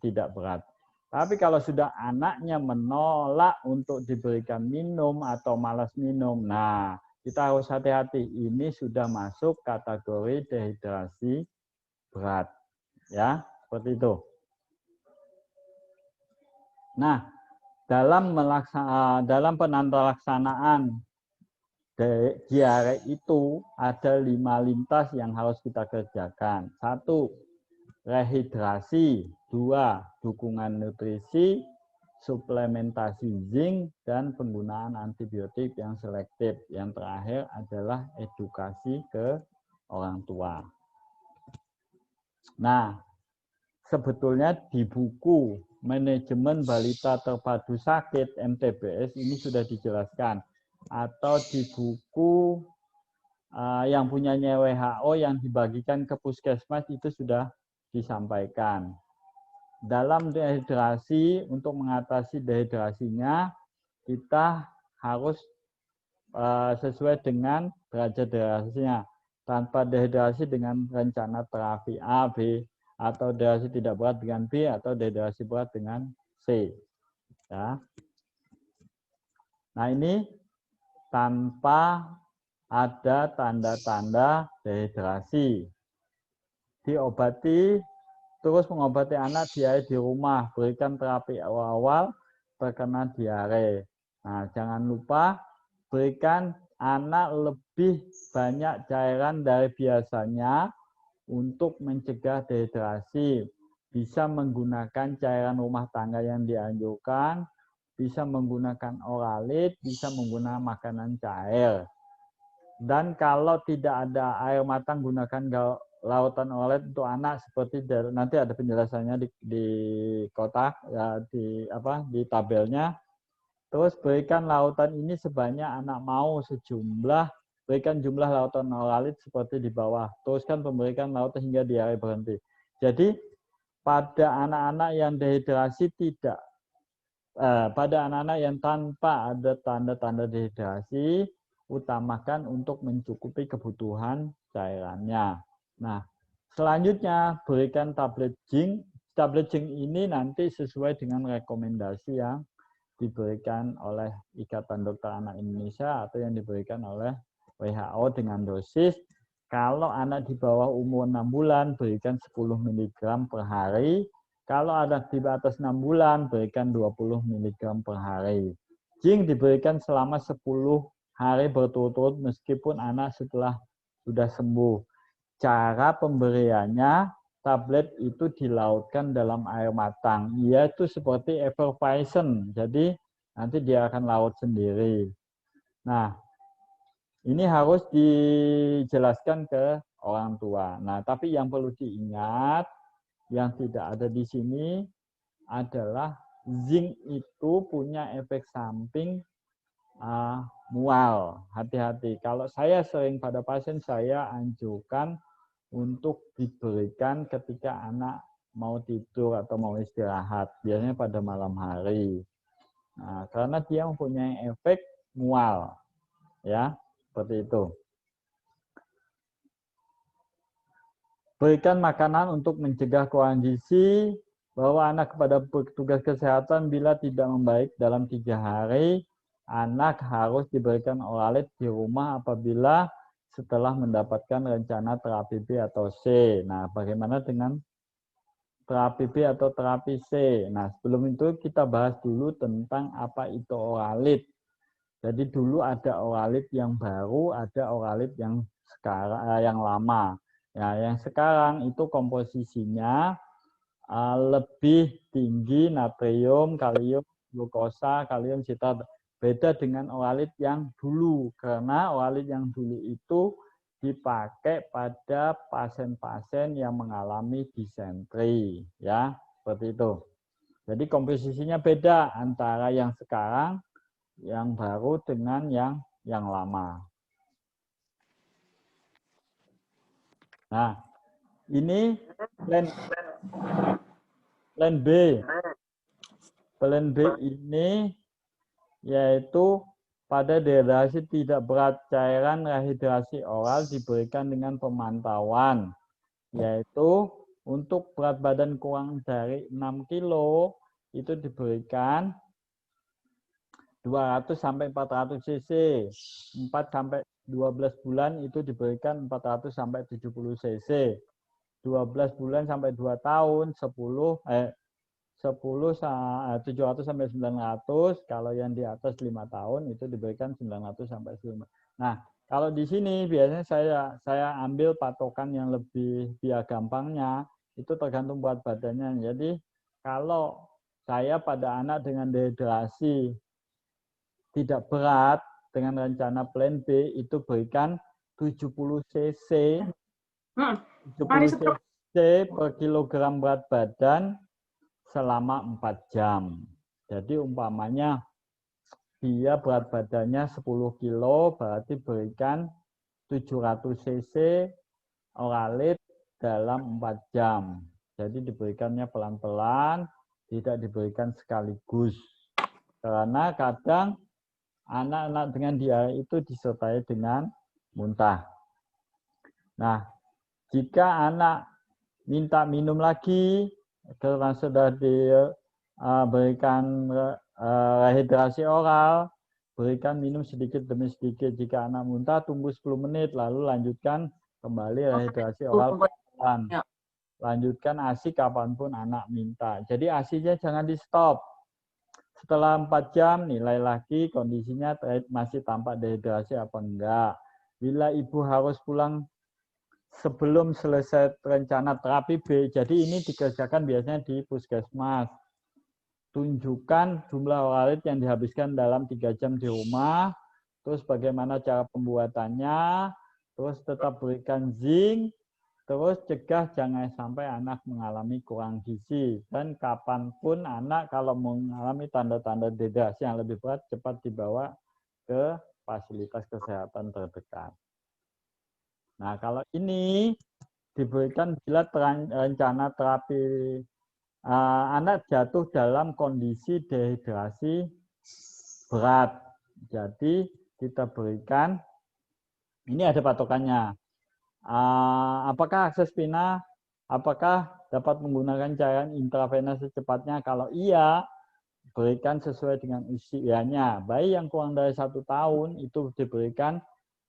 tidak berat. Tapi kalau sudah anaknya menolak untuk diberikan minum atau malas minum, nah kita harus hati-hati. Ini sudah masuk kategori dehidrasi berat, ya seperti itu. Nah, dalam penantalaksanaan diare itu ada 5 lintas yang harus kita kerjakan. 1, rehidrasi. 2, dukungan nutrisi, suplementasi zinc, dan penggunaan antibiotik yang selektif. Yang terakhir adalah edukasi ke orang tua. Nah, sebetulnya di buku Manajemen Balita Terpadu Sakit MTBS ini sudah dijelaskan. Atau di buku yang punyanya WHO yang dibagikan ke puskesmas itu sudah disampaikan. Dalam dehidrasi, untuk mengatasi dehidrasinya, kita harus sesuai dengan derajat dehidrasinya. Tanpa dehidrasi dengan rencana terapi A, B, atau dehidrasi tidak berat dengan B, atau dehidrasi berat dengan C. Ya. Nah ini tanpa ada tanda-tanda dehidrasi. Diobati, terus mengobati anak diare di rumah, berikan terapi awal-awal terkena diare. Nah, jangan lupa berikan anak lebih banyak cairan dari biasanya untuk mencegah dehidrasi. Bisa menggunakan cairan rumah tangga yang dianjurkan, bisa menggunakan oralit, bisa menggunakan makanan cair. Dan kalau tidak ada air matang, gunakan lautan oralit untuk anak seperti nanti ada penjelasannya di kotak ya, di tabelnya. Terus berikan lautan ini sebanyak anak mau sejumlah, berikan jumlah lautan oralit seperti di bawah. Teruskan pemberikan lautan hingga diare berhenti. Jadi pada anak-anak yang dehidrasi tidak pada anak-anak yang tanpa ada tanda-tanda dehidrasi, utamakan untuk mencukupi kebutuhan cairannya. Nah, selanjutnya berikan tablet zinc. Tablet zinc ini nanti sesuai dengan rekomendasi yang diberikan oleh Ikatan Dokter Anak Indonesia atau yang diberikan oleh WHO dengan dosis. Kalau anak di bawah umur 6 bulan, berikan 10 mg per hari. Kalau anak di atas 6 bulan, berikan 20 mg per hari. Zinc diberikan selama 10 hari berturut-turut meskipun anak setelah sudah sembuh. Cara pemberiannya tablet itu dilautkan dalam air matang. Ia itu seperti effervescent, jadi nanti dia akan laut sendiri. Nah, ini harus dijelaskan ke orang tua. Nah, tapi yang perlu diingat, yang tidak ada di sini adalah zinc itu punya efek samping mual. Hati-hati. Kalau saya sering pada pasien, saya anjurkan untuk diberikan ketika anak mau tidur atau mau istirahat, biasanya pada malam hari. Nah, karena dia mempunyai efek mual, ya, seperti itu. Berikan makanan untuk mencegah kekurangan gizi, bawa anak kepada petugas kesehatan bila tidak membaik dalam 3 hari. Anak harus diberikan oralit di rumah apabila setelah mendapatkan rencana terapi B atau C. Nah, bagaimana dengan terapi B atau terapi C? Nah, sebelum itu kita bahas dulu tentang apa itu oralit. Jadi dulu ada oralit yang baru, ada oralit yang sekarang yang lama. Ya, yang sekarang itu komposisinya lebih tinggi natrium, kalium, glukosa, kalium, sitrat. Beda dengan oralit yang dulu, karena oralit yang dulu itu dipakai pada pasien-pasien yang mengalami disentri, ya, seperti itu. Jadi komposisinya beda antara yang sekarang, yang baru dengan yang lama. Nah, ini plan B. Plan B ini yaitu pada dehidrasi tidak berat, cairan rehidrasi oral diberikan dengan pemantauan, yaitu untuk berat badan kurang dari 6 kilo itu diberikan 200 sampai 400 cc, 4 sampai 12 bulan itu diberikan 400 sampai 70 cc, 12 bulan sampai 2 tahun 700 sampai 900, kalau yang di atas 5 tahun itu diberikan 900 sampai 1000. Nah, kalau di sini biasanya saya ambil patokan yang lebih biar gampangnya, itu tergantung berat badannya. Jadi kalau saya pada anak dengan dehidrasi tidak berat dengan rencana plan B itu berikan 70 cc 70 cc per kilogram berat badan selama 4 jam. Jadi umpamanya dia berat badannya 10 kilo, berarti berikan 700 cc oralit dalam 4 jam. Jadi diberikannya pelan-pelan, tidak diberikan sekaligus. Karena kadang anak-anak dengan diare itu disertai dengan muntah. Nah, jika anak minta minum lagi, karena sudah diberikan rehidrasi oral, berikan minum sedikit demi sedikit. Jika anak muntah, tunggu 10 menit, lalu lanjutkan kembali rehidrasi oral. Lanjutkan ASI kapanpun anak minta. Jadi ASI-nya jangan di stop. Setelah 4 jam, nilai lagi kondisinya masih tampak dehidrasi apa enggak. Bila ibu harus pulang sebelum selesai rencana terapi B, jadi ini dikerjakan biasanya di puskesmas. Tunjukkan jumlah oralit yang dihabiskan dalam 3 jam di rumah, terus bagaimana cara pembuatannya, terus tetap berikan zinc, terus cegah jangan sampai anak mengalami kurang gizi. Dan kapanpun anak kalau mengalami tanda-tanda dehidrasi yang lebih berat, cepat dibawa ke fasilitas kesehatan terdekat. Nah, kalau ini diberikan bila rencana terapi anak jatuh dalam kondisi dehidrasi berat. Jadi kita berikan, ini ada patokannya. Apakah akses vena, apakah dapat menggunakan cairan intravena secepatnya? Kalau iya, berikan sesuai dengan usianya. Bayi yang kurang dari 1 tahun itu diberikan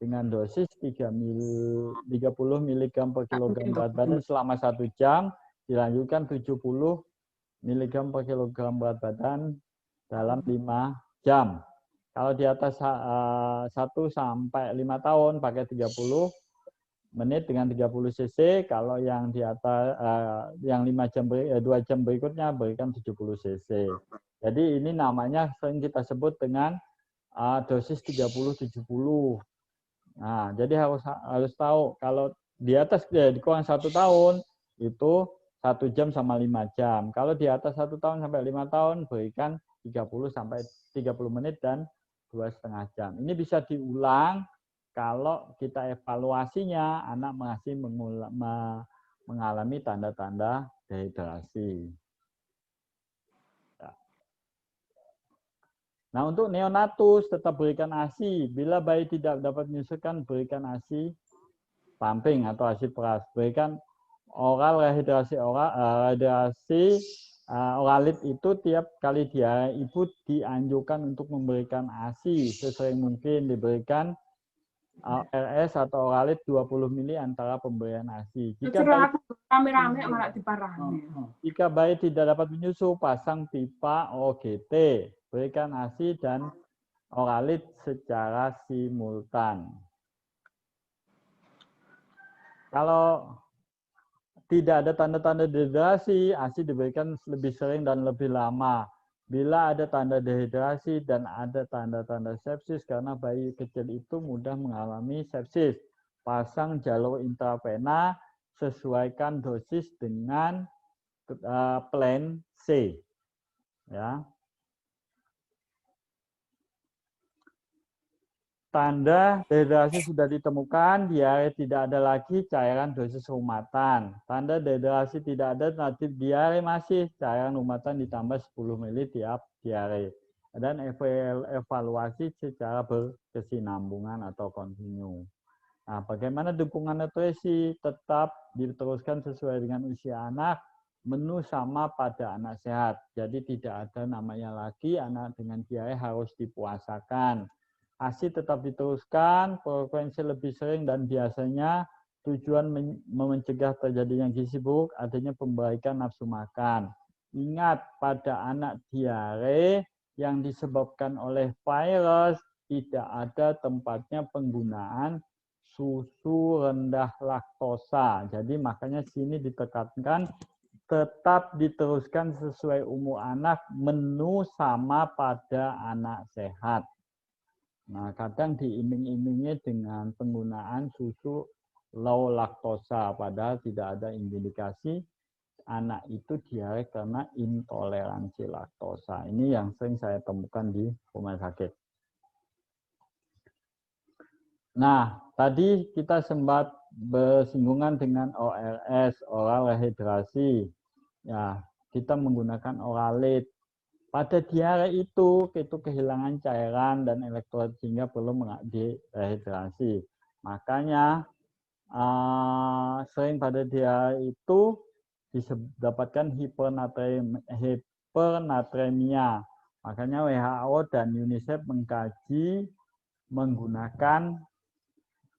dengan dosis 30 mg per kilogram berat badan selama 1 jam, dilanjutkan 70 mg per kilogram berat badan dalam 5 jam. Kalau di atas 1 sampai 5 tahun pakai 30 menit dengan 30 cc. Kalau yang di atas yang 2 jam berikutnya berikan 70 cc. Jadi ini namanya sering kita sebut dengan dosis 30-70. Nah, jadi harus tahu kalau di atas di kurang 1 tahun itu 1 jam sama 5 jam. Kalau di atas 1 tahun sampai 5 tahun berikan 30 sampai 30 menit dan 2,5 jam. Ini bisa diulang kalau kita evaluasinya anak masih mengalami tanda-tanda dehidrasi. Nah, untuk neonatus tetap berikan ASI. Bila bayi tidak dapat menyusukan, berikan ASI pumping atau ASI peras. Berikan oral rehidrasi oralit itu tiap kali diare ibu dianjurkan untuk memberikan ASI. Sesering mungkin diberikan RS atau oralit 20 mili antara pemberian ASI. Jika bayi tidak dapat menyusu, pasang pipa OGT. Berikan ASI dan oralit secara simultan. Kalau tidak ada tanda-tanda dehidrasi, ASI diberikan lebih sering dan lebih lama. Bila ada tanda dehidrasi dan ada tanda-tanda sepsis, karena bayi kecil itu mudah mengalami sepsis, pasang jalur intravena, sesuaikan dosis dengan plan C. Ya. Tanda dehidrasi sudah ditemukan, diare tidak ada lagi, cairan dosis rumatan. Tanda dehidrasi tidak ada, nanti diare masih, cairan rumatan ditambah 10 ml tiap diare. Dan evaluasi secara berkesinambungan atau kontinu. Nah, bagaimana dukungan nutrisi? Tetap diteruskan sesuai dengan usia anak, menu sama pada anak sehat. Jadi tidak ada namanya lagi anak dengan diare harus dipuasakan. ASI tetap diteruskan, frekuensi lebih sering dan biasanya tujuan mencegah terjadinya gizi buruk, adanya pembaikan nafsu makan. Ingat, pada anak diare yang disebabkan oleh virus, tidak ada tempatnya penggunaan susu rendah laktosa. Jadi makanya sini ditekankan tetap diteruskan sesuai umur anak, menu sama pada anak sehat. Nah, kadang diiming-imingi dengan penggunaan susu low laktosa, padahal tidak ada indikasi anak itu diare karena intoleransi laktosa. Ini yang sering saya temukan di rumah sakit. Nah, tadi kita sempat bersinggungan dengan ORS, oral rehidrasi. Ya, kita menggunakan oralit. Pada diare itu kehilangan cairan dan elektrolit sehingga perlu direhidrasi. Makanya sering pada diare itu didapatkan hipernatremia. Makanya WHO dan UNICEF mengkaji menggunakan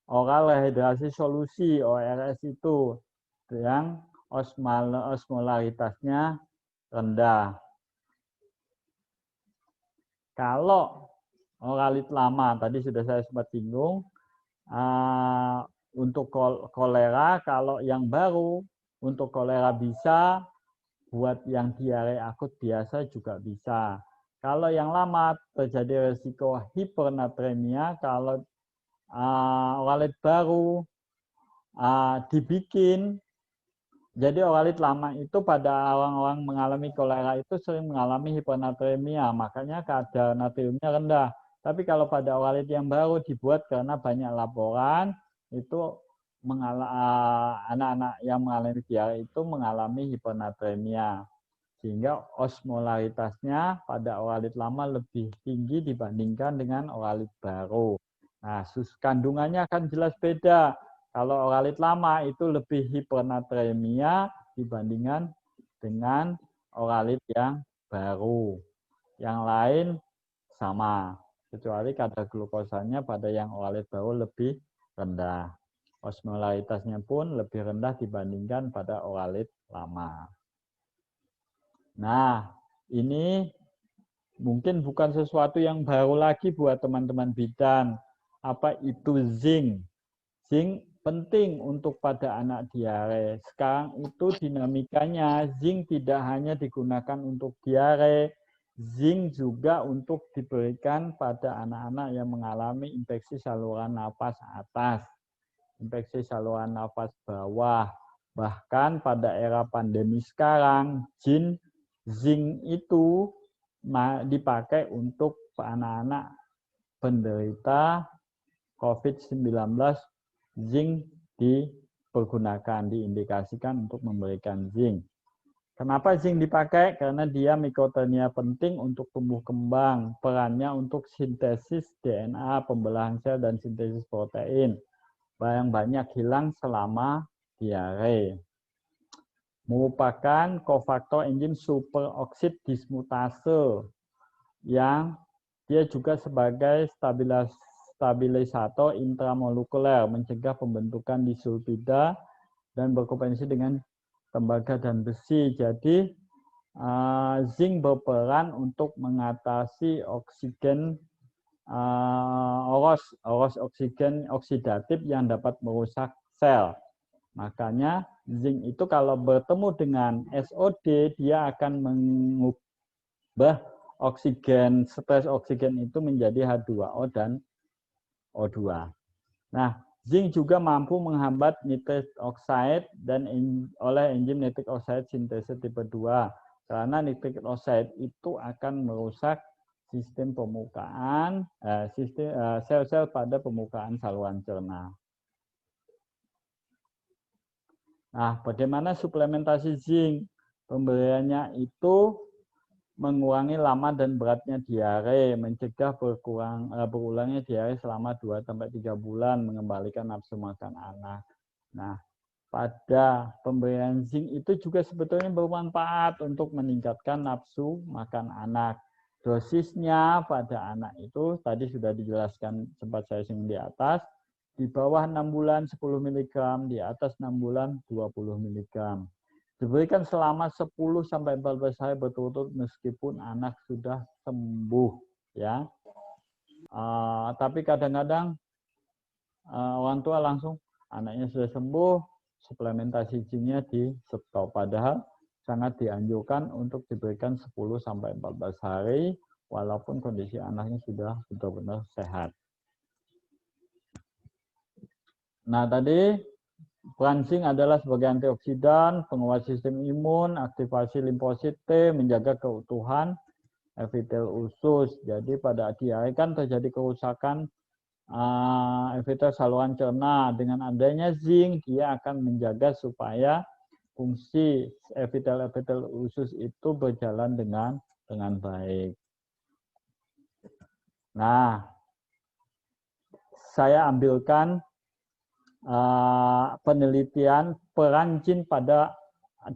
oral rehidrasi solusi ORS itu yang osmolaritasnya rendah. Kalau oralit lama, tadi sudah saya sempat singgung, untuk kolera, kalau yang baru, untuk kolera bisa, buat yang diare akut biasa juga bisa. Kalau yang lama, terjadi risiko hipernatremia, kalau oralit baru dibikin, jadi oralit lama itu pada orang-orang mengalami kolera itu sering mengalami hipernatremia, makanya kadar natriumnya rendah. Tapi kalau pada oralit yang baru dibuat karena banyak laporan, itu anak-anak yang mengalami diare itu mengalami hipernatremia. Sehingga osmolaritasnya pada oralit lama lebih tinggi dibandingkan dengan oralit baru. Nah, kandungannya akan jelas beda. Kalau oralit lama itu lebih hipernatremia dibandingkan dengan oralit yang baru. Yang lain sama, kecuali kadar glukosanya pada yang oralit baru lebih rendah. Osmolaritasnya pun lebih rendah dibandingkan pada oralit lama. Nah, ini mungkin bukan sesuatu yang baru lagi buat teman-teman bidan. Apa itu zinc? Zinc penting untuk pada anak diare. Sekarang itu dinamikanya zinc tidak hanya digunakan untuk diare, zinc juga untuk diberikan pada anak-anak yang mengalami infeksi saluran nafas atas, infeksi saluran nafas bawah. Bahkan pada era pandemi sekarang, zinc itu dipakai untuk anak-anak penderita COVID-19. Zinc dipergunakan, diindikasikan untuk memberikan zinc. Kenapa zinc dipakai? Karena dia mitochondria penting untuk tumbuh kembang, perannya untuk sintesis DNA, pembelahan sel, dan sintesis protein. Yang banyak hilang selama diare. Merupakan kofaktor enzim superoksid dismutase yang dia juga sebagai stabilisator intramolekuler, mencegah pembentukan disulfida dan berkompensasi dengan tembaga dan besi. Jadi zinc berperan untuk mengatasi oksigen oros oksigen oksidatif yang dapat merusak sel. Makanya zinc itu kalau bertemu dengan SO2 dia akan mengubah oksigen, stres oksigen itu menjadi H2O dan O2. Nah, zinc juga mampu menghambat nitric oxide dan oleh enzim nitric oxide sintase tipe 2. Karena nitric oxide itu akan merusak sistem permukaan, sel-sel pada permukaan saluran cerna. Nah, bagaimana suplementasi zinc? Pemberiannya itu mengurangi lama dan beratnya diare, mencegah berulangnya diare selama 2-3 bulan, mengembalikan nafsu makan anak. Nah, pada pemberian zinc itu juga sebetulnya bermanfaat untuk meningkatkan nafsu makan anak. Dosisnya pada anak itu tadi sudah dijelaskan sempat saya singgung di atas, di bawah 6 bulan 10 mg, di atas 6 bulan 20 mg. Diberikan selama 10-14 hari berturut-turut meskipun anak sudah sembuh, ya. Tapi kadang-kadang orang tua langsung anaknya sudah sembuh, suplementasi zincnya di stop. Padahal sangat dianjurkan untuk diberikan 10-14 hari walaupun kondisi anaknya sudah benar-benar sehat. Nah, tadi peran zinc adalah sebagai antioksidan, penguat sistem imun, aktivasi limfosit T, menjaga keutuhan epitel usus. Jadi pada diare kan terjadi kerusakan epitel saluran cerna. Dengan adanya zinc, dia akan menjaga supaya fungsi epitel usus itu berjalan dengan baik. Nah, saya ambilkan penelitian peran zinc pada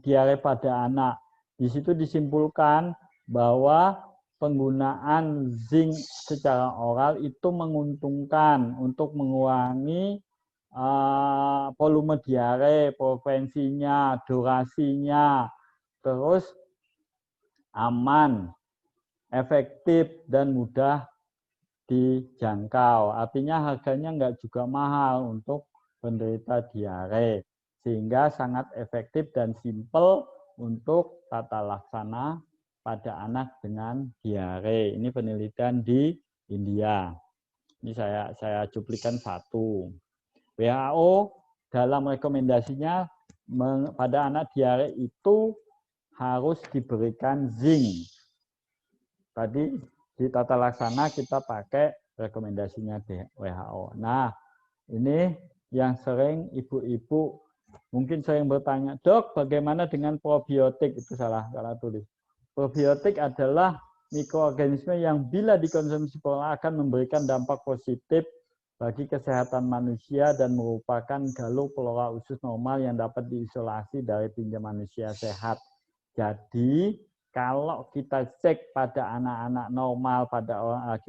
diare pada anak. Di situ disimpulkan bahwa penggunaan zinc secara oral itu menguntungkan untuk mengurangi volume diare, frekuensinya, durasinya, terus aman, efektif, dan mudah dijangkau. Artinya harganya enggak juga mahal untuk penderita diare, sehingga sangat efektif dan simpel untuk tata laksana pada anak dengan diare. Ini penelitian di India. Ini saya cuplikan satu. WHO dalam rekomendasinya pada anak diare itu harus diberikan zinc. Tadi di tata laksana kita pakai rekomendasinya WHO. Nah, ini yang sering ibu-ibu mungkin sering bertanya, dok bagaimana dengan probiotik? Itu salah tulis. Probiotik adalah mikroorganisme yang bila dikonsumsi pola akan memberikan dampak positif bagi kesehatan manusia dan merupakan galuh flora usus normal yang dapat diisolasi dari tinja manusia sehat. Jadi kalau kita cek pada anak-anak normal, pada orang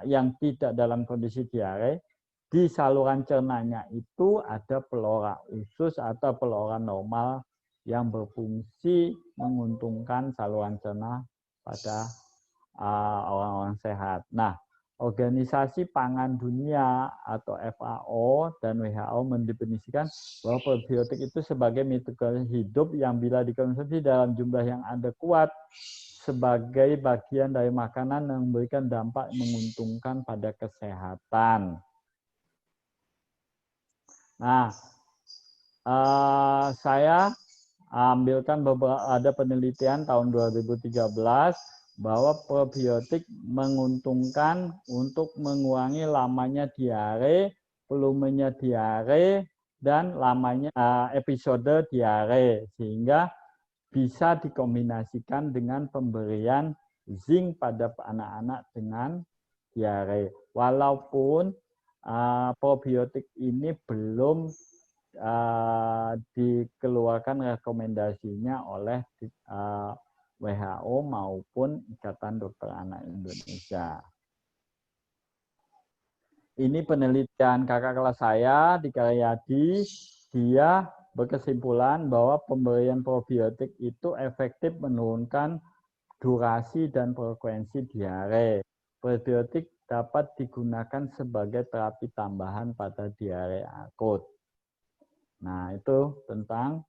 yang tidak dalam kondisi diare, di saluran cernanya itu ada flora usus atau flora normal yang berfungsi menguntungkan saluran cerna pada orang-orang sehat. Nah, Organisasi Pangan Dunia atau FAO dan WHO mendefinisikan bahwa probiotik itu sebagai mitokondria hidup yang bila dikonsumsi dalam jumlah yang adekuat sebagai bagian dari makanan yang memberikan dampak menguntungkan pada kesehatan. Nah, saya ambilkan ada penelitian tahun 2013 bahwa probiotik menguntungkan untuk mengurangi lamanya diare, volumenya diare, dan lamanya episode diare, sehingga bisa dikombinasikan dengan pemberian zinc pada anak-anak dengan diare. Walaupun probiotik ini belum dikeluarkan rekomendasinya oleh WHO maupun Ikatan Dokter Anak Indonesia. Ini penelitian kakak kelas saya di Karyadi, dia berkesimpulan bahwa pemberian probiotik itu efektif menurunkan durasi dan frekuensi diare. Probiotik dapat digunakan sebagai terapi tambahan pada diare akut. Nah, itu tentang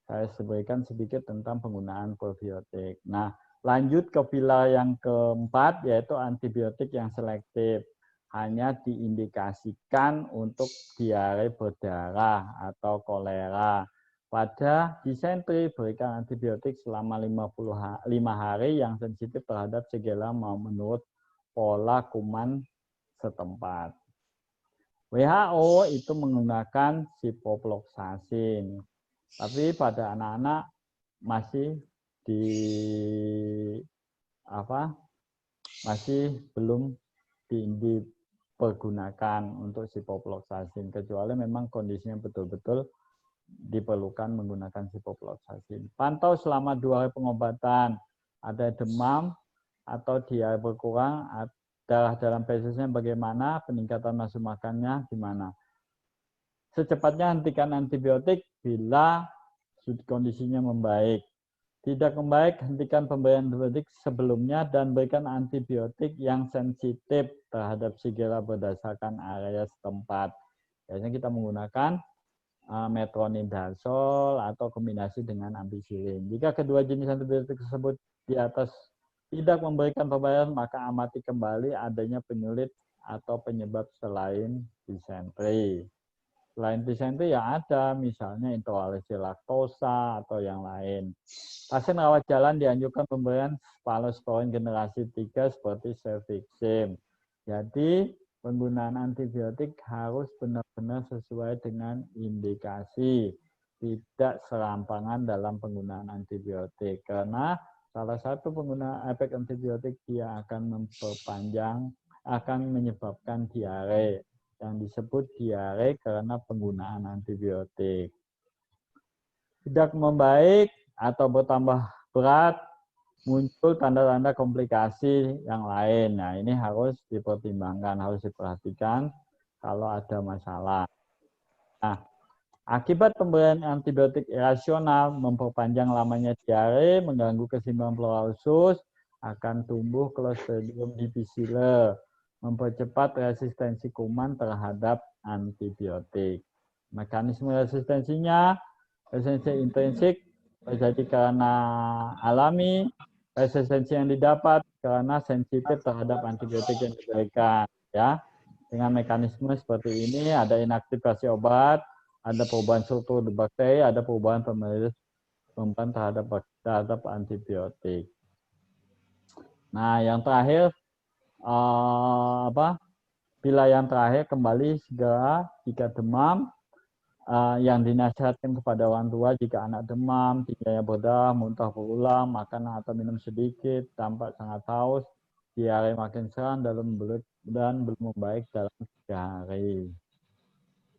saya sebutkan sedikit tentang penggunaan probiotik. Nah, lanjut ke pilar yang keempat, yaitu antibiotik yang selektif. Hanya diindikasikan untuk diare berdarah atau kolera. Pada disentri, berikan antibiotik selama 5 hari yang sensitif terhadap segala menurut pola kuman setempat. WHO itu menggunakan ciprofloxacin. Tapi pada anak-anak masih masih belum dipergunakan untuk ciprofloxacin, kecuali memang kondisinya betul-betul diperlukan menggunakan ciprofloxacin. Pantau selama 2 hari pengobatan, ada demam atau diare berkurang, darah dalam fesesnya bagaimana, peningkatan nafsu makannya gimana. Secepatnya hentikan antibiotik bila kondisinya membaik. Tidak membaik, hentikan pemberian antibiotik sebelumnya dan berikan antibiotik yang sensitif terhadap sigela berdasarkan area setempat. Biasanya kita menggunakan metronidazol atau kombinasi dengan ampicillin. Jika kedua jenis antibiotik tersebut di atas tidak memberikan pemberian, maka amati kembali adanya penyulit atau penyebab selain disentri. Selain disentri ya ada, misalnya intoleransi laktosa atau yang lain. Pasien rawat jalan dianjurkan pemberian cephalosporin generasi 3 seperti cefixime. Jadi penggunaan antibiotik harus benar-benar sesuai dengan indikasi, tidak serampangan dalam penggunaan antibiotik. Karena salah satu penggunaan efek antibiotik dia akan akan menyebabkan diare, yang disebut diare karena penggunaan antibiotik. Tidak membaik atau bertambah berat, muncul tanda-tanda komplikasi yang lain. Nah, ini harus dipertimbangkan, harus diperhatikan kalau ada masalah. Nah, akibat pemberian antibiotik irasional memperpanjang lamanya diare, mengganggu keseimbangan flora usus, akan tumbuh Clostridium difficile, mempercepat resistensi kuman terhadap antibiotik. Mekanisme resistensinya, resistensi intrinsik terjadi karena alami, resistensi yang didapat karena sensitif terhadap antibiotik yang diberikan. Ya, dengan mekanisme seperti ini ada inaktivasi obat, ada perubahan struktur bakteri, ada perubahan pemeriksaan terhadap antibiotik. Nah, yang terakhir bila yang terakhir kembali segera jika demam, yang dinasihatkan kepada orang tua jika anak demam, tingginya berdarah, muntah berulang, makan atau minum sedikit, tampak sangat haus, diare makin sering dan belum membaik dalam 3 hari.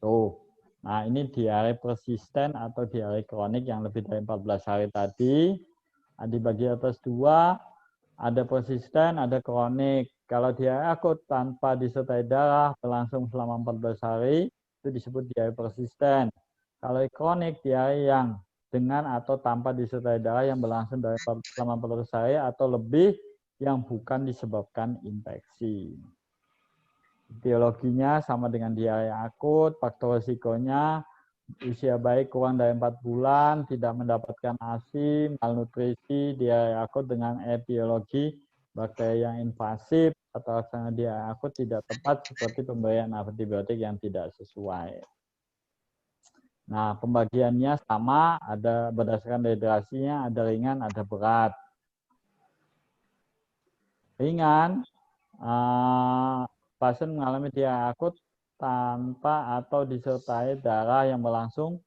Tuh. Nah, ini diare persisten atau diare kronik yang lebih dari 14 hari tadi. Dibagi atas 2, ada persisten, ada kronik. Kalau diare akut tanpa disertai darah berlangsung selama 14 hari, itu disebut diare persisten. Kalau kronik, diare yang dengan atau tanpa disertai darah yang berlangsung selama 14 hari atau lebih yang bukan disebabkan infeksi. Etiologinya sama dengan diare akut, faktor risikonya usia bayi kurang dari 4 bulan, tidak mendapatkan ASI, malnutrisi, diare akut dengan etiologi bakteri yang invasif, atau laksana diare akut tidak tepat seperti pemberian antibiotik yang tidak sesuai. Nah, pembagiannya sama, ada berdasarkan dehidrasinya, ada ringan, ada berat. Ringan, pasien mengalami diare akut tanpa atau disertai darah yang berlangsung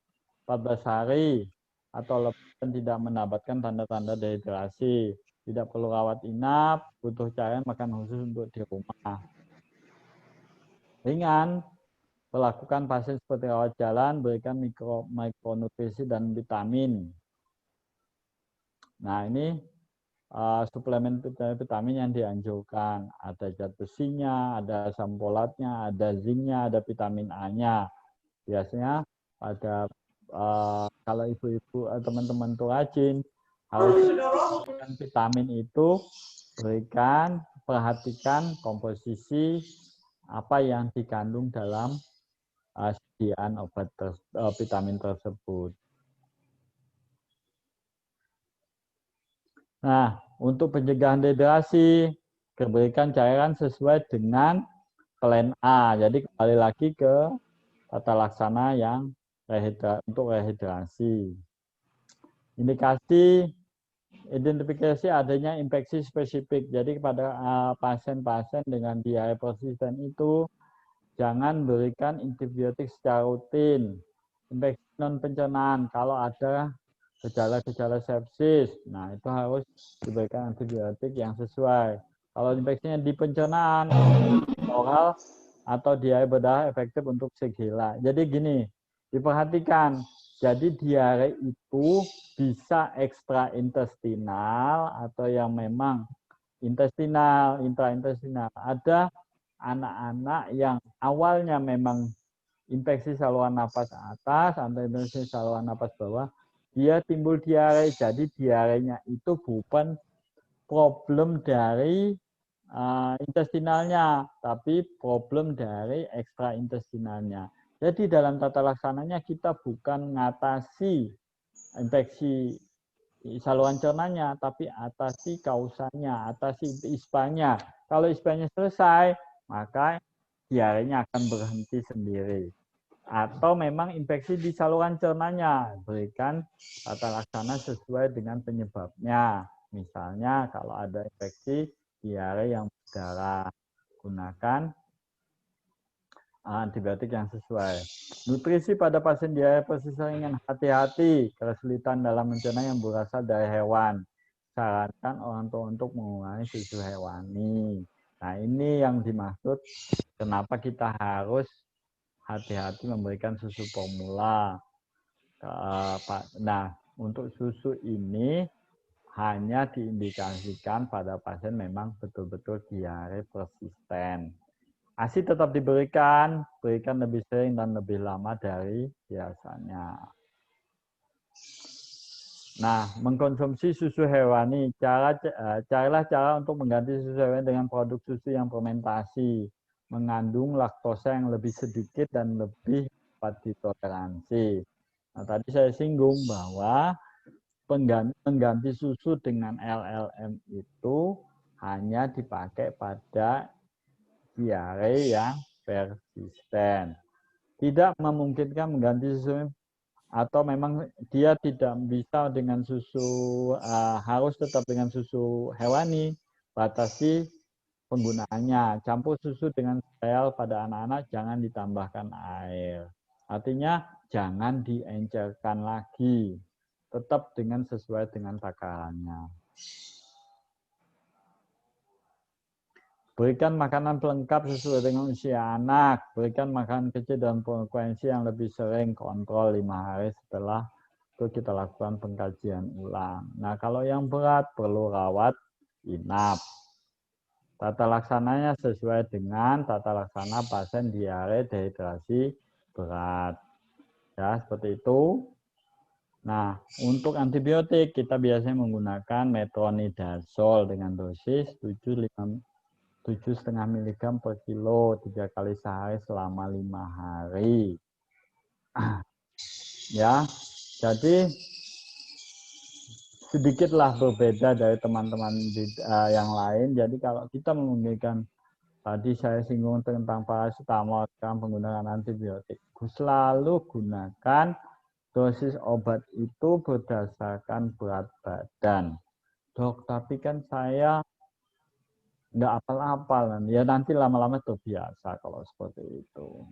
14 hari atau lebih dan tidak mendapatkan tanda-tanda dehidrasi. Tidak perlu rawat inap, butuh cairan makan khusus untuk di rumah. Ringan, perlakukan pasien seperti rawat jalan, berikan mikronutrisi dan vitamin. Nah, ini suplemen vitamin yang dianjurkan. Ada zat besinya, ada asam folatnya, ada zinknya, ada vitamin A-nya. Biasanya pada kalau ibu-ibu teman-teman tuh rajin, harus vitamin itu berikan, perhatikan komposisi apa yang dikandung dalam sediaan obat vitamin tersebut. Nah, untuk pencegahan dehidrasi, berikan cairan sesuai dengan plan A. Jadi kembali lagi ke tata laksana yang untuk rehidrasi. Indikasi identifikasi adanya infeksi spesifik. Jadi kepada pasien-pasien dengan diare persisten itu jangan berikan antibiotik secara rutin. Infeksi non pencernaan kalau ada gejala-gejala sepsis, nah itu harus diberikan antibiotik yang sesuai. Kalau infeksinya di pencernaan, oral atau diare berdarah efektif untuk segela. Jadi gini, diperhatikan. Jadi diare itu bisa ekstraintestinal atau yang memang intestinal, intraintestinal. Ada anak-anak yang awalnya memang infeksi saluran napas atas atau infeksi saluran napas bawah, dia timbul diare. Jadi diarenya itu bukan problem dari intestinalnya, tapi problem dari ekstraintestinalnya. Jadi dalam tata laksananya kita bukan mengatasi infeksi saluran cernanya, tapi atasi kausanya, atasi ispanya. Kalau ispanya selesai, maka diarenya akan berhenti sendiri. Atau memang infeksi di saluran cernanya, berikan tata laksana sesuai dengan penyebabnya. Misalnya kalau ada infeksi diare yang berdarah, gunakan antibiotik yang sesuai. Nutrisi pada pasien diare persisten ringan, hati-hati kesulitan dalam mencerna yang berasal dari hewan. Sarankan orang tua untuk mengurangi susu hewani. Nah, ini yang dimaksud kenapa kita harus hati-hati memberikan susu formula. Nah, untuk susu ini hanya diindikasikan pada pasien memang betul-betul diare persisten. ASI tetap diberikan, berikan lebih sering dan lebih lama dari biasanya. Nah, mengkonsumsi susu hewani, carilah cara untuk mengganti susu hewani dengan produk susu yang fermentasi, mengandung laktosa yang lebih sedikit dan lebih dapat ditoleransi. Nah, tadi saya singgung bahwa pengganti susu dengan LLM itu hanya dipakai pada diare yang persisten. Tidak memungkinkan mengganti susu atau memang dia tidak bisa dengan susu, harus tetap dengan susu hewani, batasi penggunaannya. Campur susu dengan sereal pada anak-anak, jangan ditambahkan air. Artinya jangan diencerkan lagi, tetap dengan sesuai dengan takarannya. Berikan makanan pelengkap sesuai dengan usia anak. Berikan makanan kecil dan frekuensi yang lebih sering. Kontrol 5 hari setelah itu kita lakukan pengkajian ulang. Nah, kalau yang berat perlu rawat inap. Tata laksananya sesuai dengan tata laksana pasien diare dehidrasi berat. Ya, seperti itu. Nah, untuk antibiotik kita biasanya menggunakan metronidazol dengan dosis 7 7,5 mg per kilo 3 kali sehari selama 5 hari. Ya, jadi sedikitlah berbeda dari teman-teman yang lain. Jadi kalau kita memberikan, tadi saya singgung tentang paracetamol, sekarang penggunaan antibiotik, selalu gunakan dosis obat itu berdasarkan berat badan. Dok, tapi kan saya nggak apal-apal. Ya nanti lama-lama terbiasa kalau seperti itu.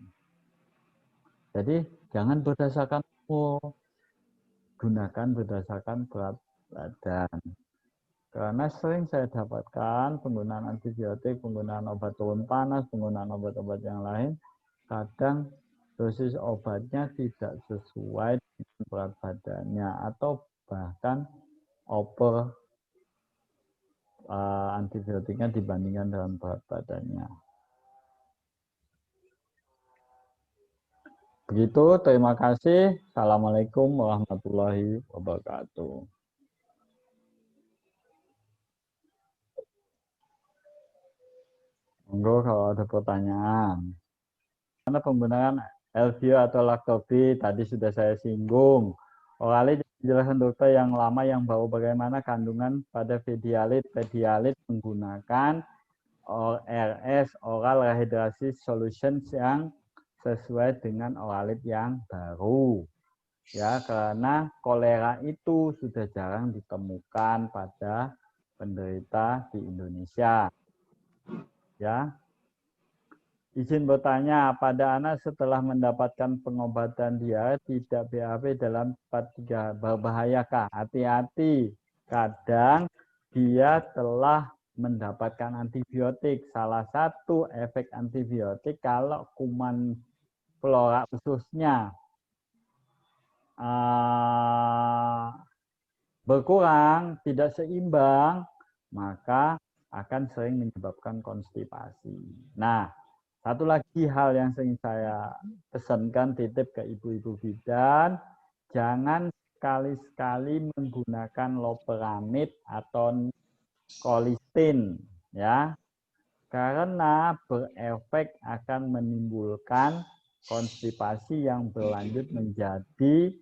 Jadi jangan berdasarkan umur, gunakan berdasarkan berat badan. Karena sering saya dapatkan penggunaan antibiotik, penggunaan obat turun panas, penggunaan obat-obat yang lain, kadang dosis obatnya tidak sesuai dengan berat badannya atau bahkan over antibiotiknya dibandingkan dengan berat badannya. Begitu, terima kasih. Assalamualaikum warahmatullahi wabarakatuh. Monggo kalau ada pertanyaan. Karena penggunaan Elvio atau Lactobit tadi sudah saya singgung. Oralit dijelaskan dokter yang lama yang bau bagaimana kandungan pada Pedialit. Pedialit menggunakan ORS, Oral Rehydration Solutions, yang sesuai dengan Oralit yang baru. Ya, karena kolera itu sudah jarang ditemukan pada penderita di Indonesia. Ya, izin bertanya, pada anak setelah mendapatkan pengobatan diare tidak BAB dalam 43 berbahayakah? Hati-hati, kadang dia telah mendapatkan antibiotik. Salah satu efek antibiotik kalau kuman flora ususnya berkurang, tidak seimbang, maka akan sering menyebabkan konstipasi. Nah, satu lagi hal yang sering saya pesankan, titip ke ibu-ibu bidan, jangan sekali-sekali menggunakan loperamid atau colistin, ya, karena berefek akan menimbulkan konstipasi yang berlanjut menjadi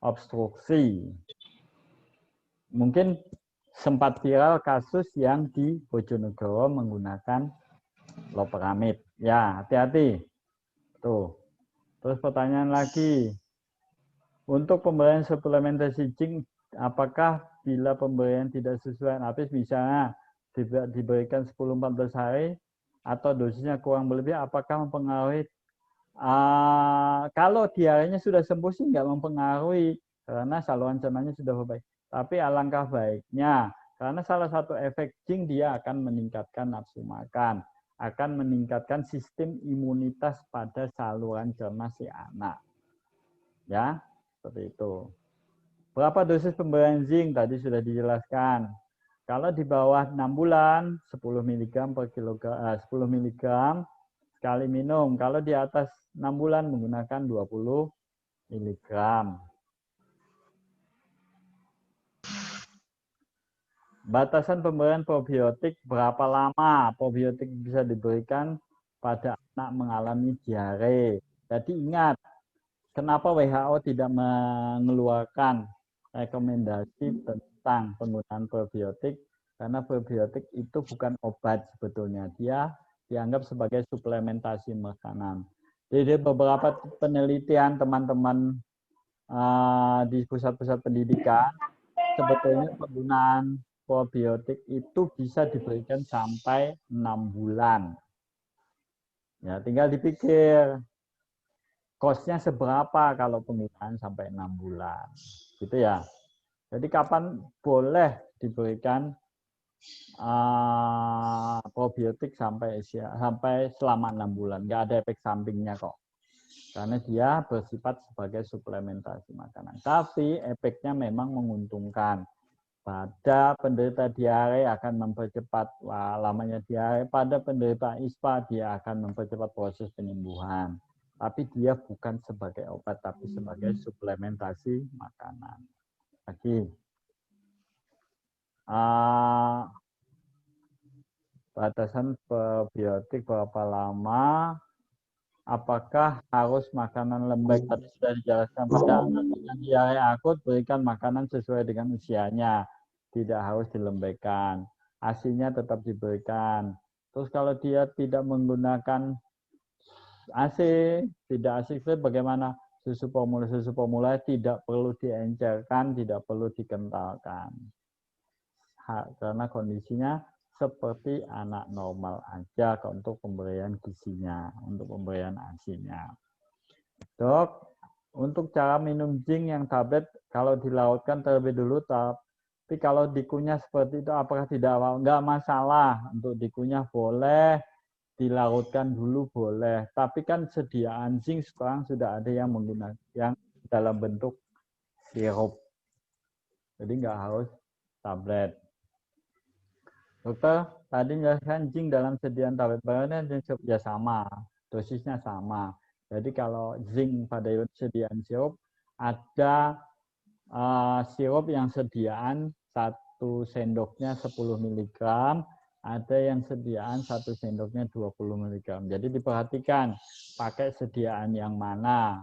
obstruksi. Mungkin sempat viral kasus yang di Bojonegoro menggunakan loperamid. Ya, hati-hati. Tuh. Terus pertanyaan lagi. Untuk pemberian suplementasi zinc, apakah bila pemberian tidak sesuai habis, misalnya diberikan 10-14 hari atau dosisnya kurang berlebih, apakah mempengaruhi? Kalau diarenya sudah sembuh sih nggak mempengaruhi, karena saluran cernanya sudah baik. Tapi alangkah baiknya, karena salah satu efek zinc dia akan meningkatkan nafsu makan, akan meningkatkan sistem imunitas pada saluran cerna si anak. Ya, seperti itu. Berapa dosis pemberian zinc? Tadi sudah dijelaskan. Kalau di bawah 6 bulan, 10 mg per kilogram, 10 mg sekali minum. Kalau di atas 6 bulan menggunakan 20 mg. Batasan pemberian probiotik, berapa lama probiotik bisa diberikan pada anak mengalami diare. Jadi ingat, kenapa WHO tidak mengeluarkan rekomendasi tentang penggunaan probiotik? Karena probiotik itu bukan obat sebetulnya. Dia dianggap sebagai suplementasi makanan. Jadi beberapa penelitian teman-teman di pusat-pusat pendidikan, sebetulnya penggunaan probiotik itu bisa diberikan sampai 6 bulan. Ya, tinggal dipikir cost-nya seberapa kalau penggunaan sampai 6 bulan. Gitu ya. Jadi kapan boleh diberikan probiotik sampai selama 6 bulan. Nggak ada efek sampingnya kok. Karena dia bersifat sebagai suplementasi makanan. Tapi efeknya memang menguntungkan. Pada penderita diare akan mempercepat lamanya diare. Pada penderita ISPA dia akan mempercepat proses penyembuhan. Tapi dia bukan sebagai obat, tapi sebagai suplementasi makanan. Lagi. batasan probiotik berapa lama, apakah harus makanan lembek? Tadi sudah dijelaskan pada anak dengan diare akut, berikan makanan sesuai dengan usianya, tidak harus dilembekkan. ASI-nya tetap diberikan. Terus kalau dia tidak menggunakan AC, tidak asik bagaimana? Susu formula tidak perlu diencerkan, tidak perlu dikentalkan. Karena kondisinya seperti anak normal aja untuk pemberian gizinya, untuk pemberian ASI-nya. Dok, untuk cara minum zinc yang tablet, kalau dilautkan terlebih dulu, tapi kalau dikunyah seperti itu, apakah tidak? Enggak masalah, untuk dikunyah boleh, dilarutkan dulu boleh, tapi kan sediaan zinc sekarang sudah ada yang menggunakan yang dalam bentuk sirup, jadi nggak harus tablet. Dokter tadi menjelaskan zinc dalam sediaan tablet bahannya ya sama, dosisnya sama. Jadi kalau zinc pada sediaan sirup ada sirup yang sediaan 1 sendoknya 10 mg, ada yang sediaan 1 sendoknya 20 mg. Jadi diperhatikan pakai sediaan yang mana.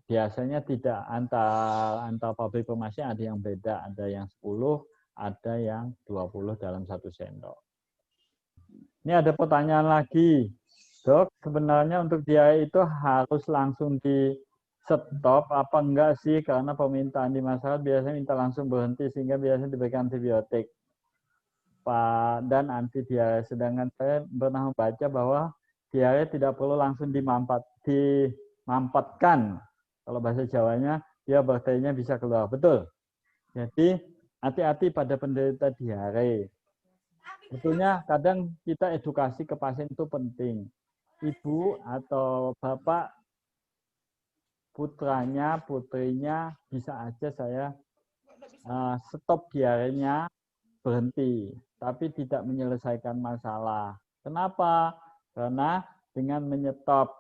Biasanya tidak antar pabrik farmasi ada yang beda, ada yang 10, ada yang 20 dalam 1 sendok. Ini ada pertanyaan lagi. Dok, sebenarnya untuk diare itu harus langsung di stop apa enggak sih? Karena permintaan di masyarakat biasanya minta langsung berhenti sehingga biasanya diberikan antibiotik dan anti diare. Sedangkan saya pernah membaca bahwa diare tidak perlu langsung dimampatkan. Kalau bahasa Jawanya, dia bakterinya bisa keluar. Betul. Jadi hati-hati pada penderita diare. Betulnya kadang kita edukasi ke pasien itu penting. Ibu atau bapak putranya, putrinya bisa aja saya stop diarenya, berhenti, tapi tidak menyelesaikan masalah. Kenapa? Karena dengan menyetop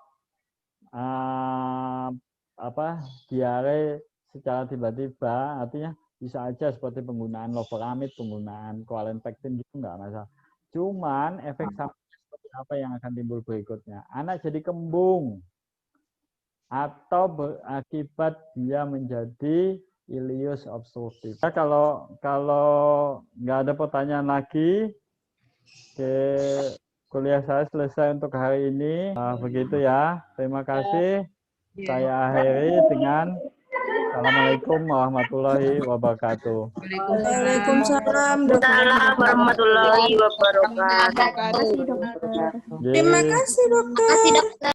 diare secara tiba-tiba, artinya bisa aja seperti penggunaan loperamid, penggunaan coalenpectin gitu nggak masalah. Cuman efek samping seperti apa yang akan timbul berikutnya? Anak jadi kembung atau berakibat dia menjadi ileus obstruktif. Kalau nggak ada pertanyaan lagi, kuliah saya selesai untuk hari ini. Begitu ya. Terima kasih. Saya akhiri dengan Assalamualaikum warahmatullahi wabarakatuh. Waalaikumsalam warahmatullahi wabarakatuh. Terima kasih, dokter. Terima kasih, dokter.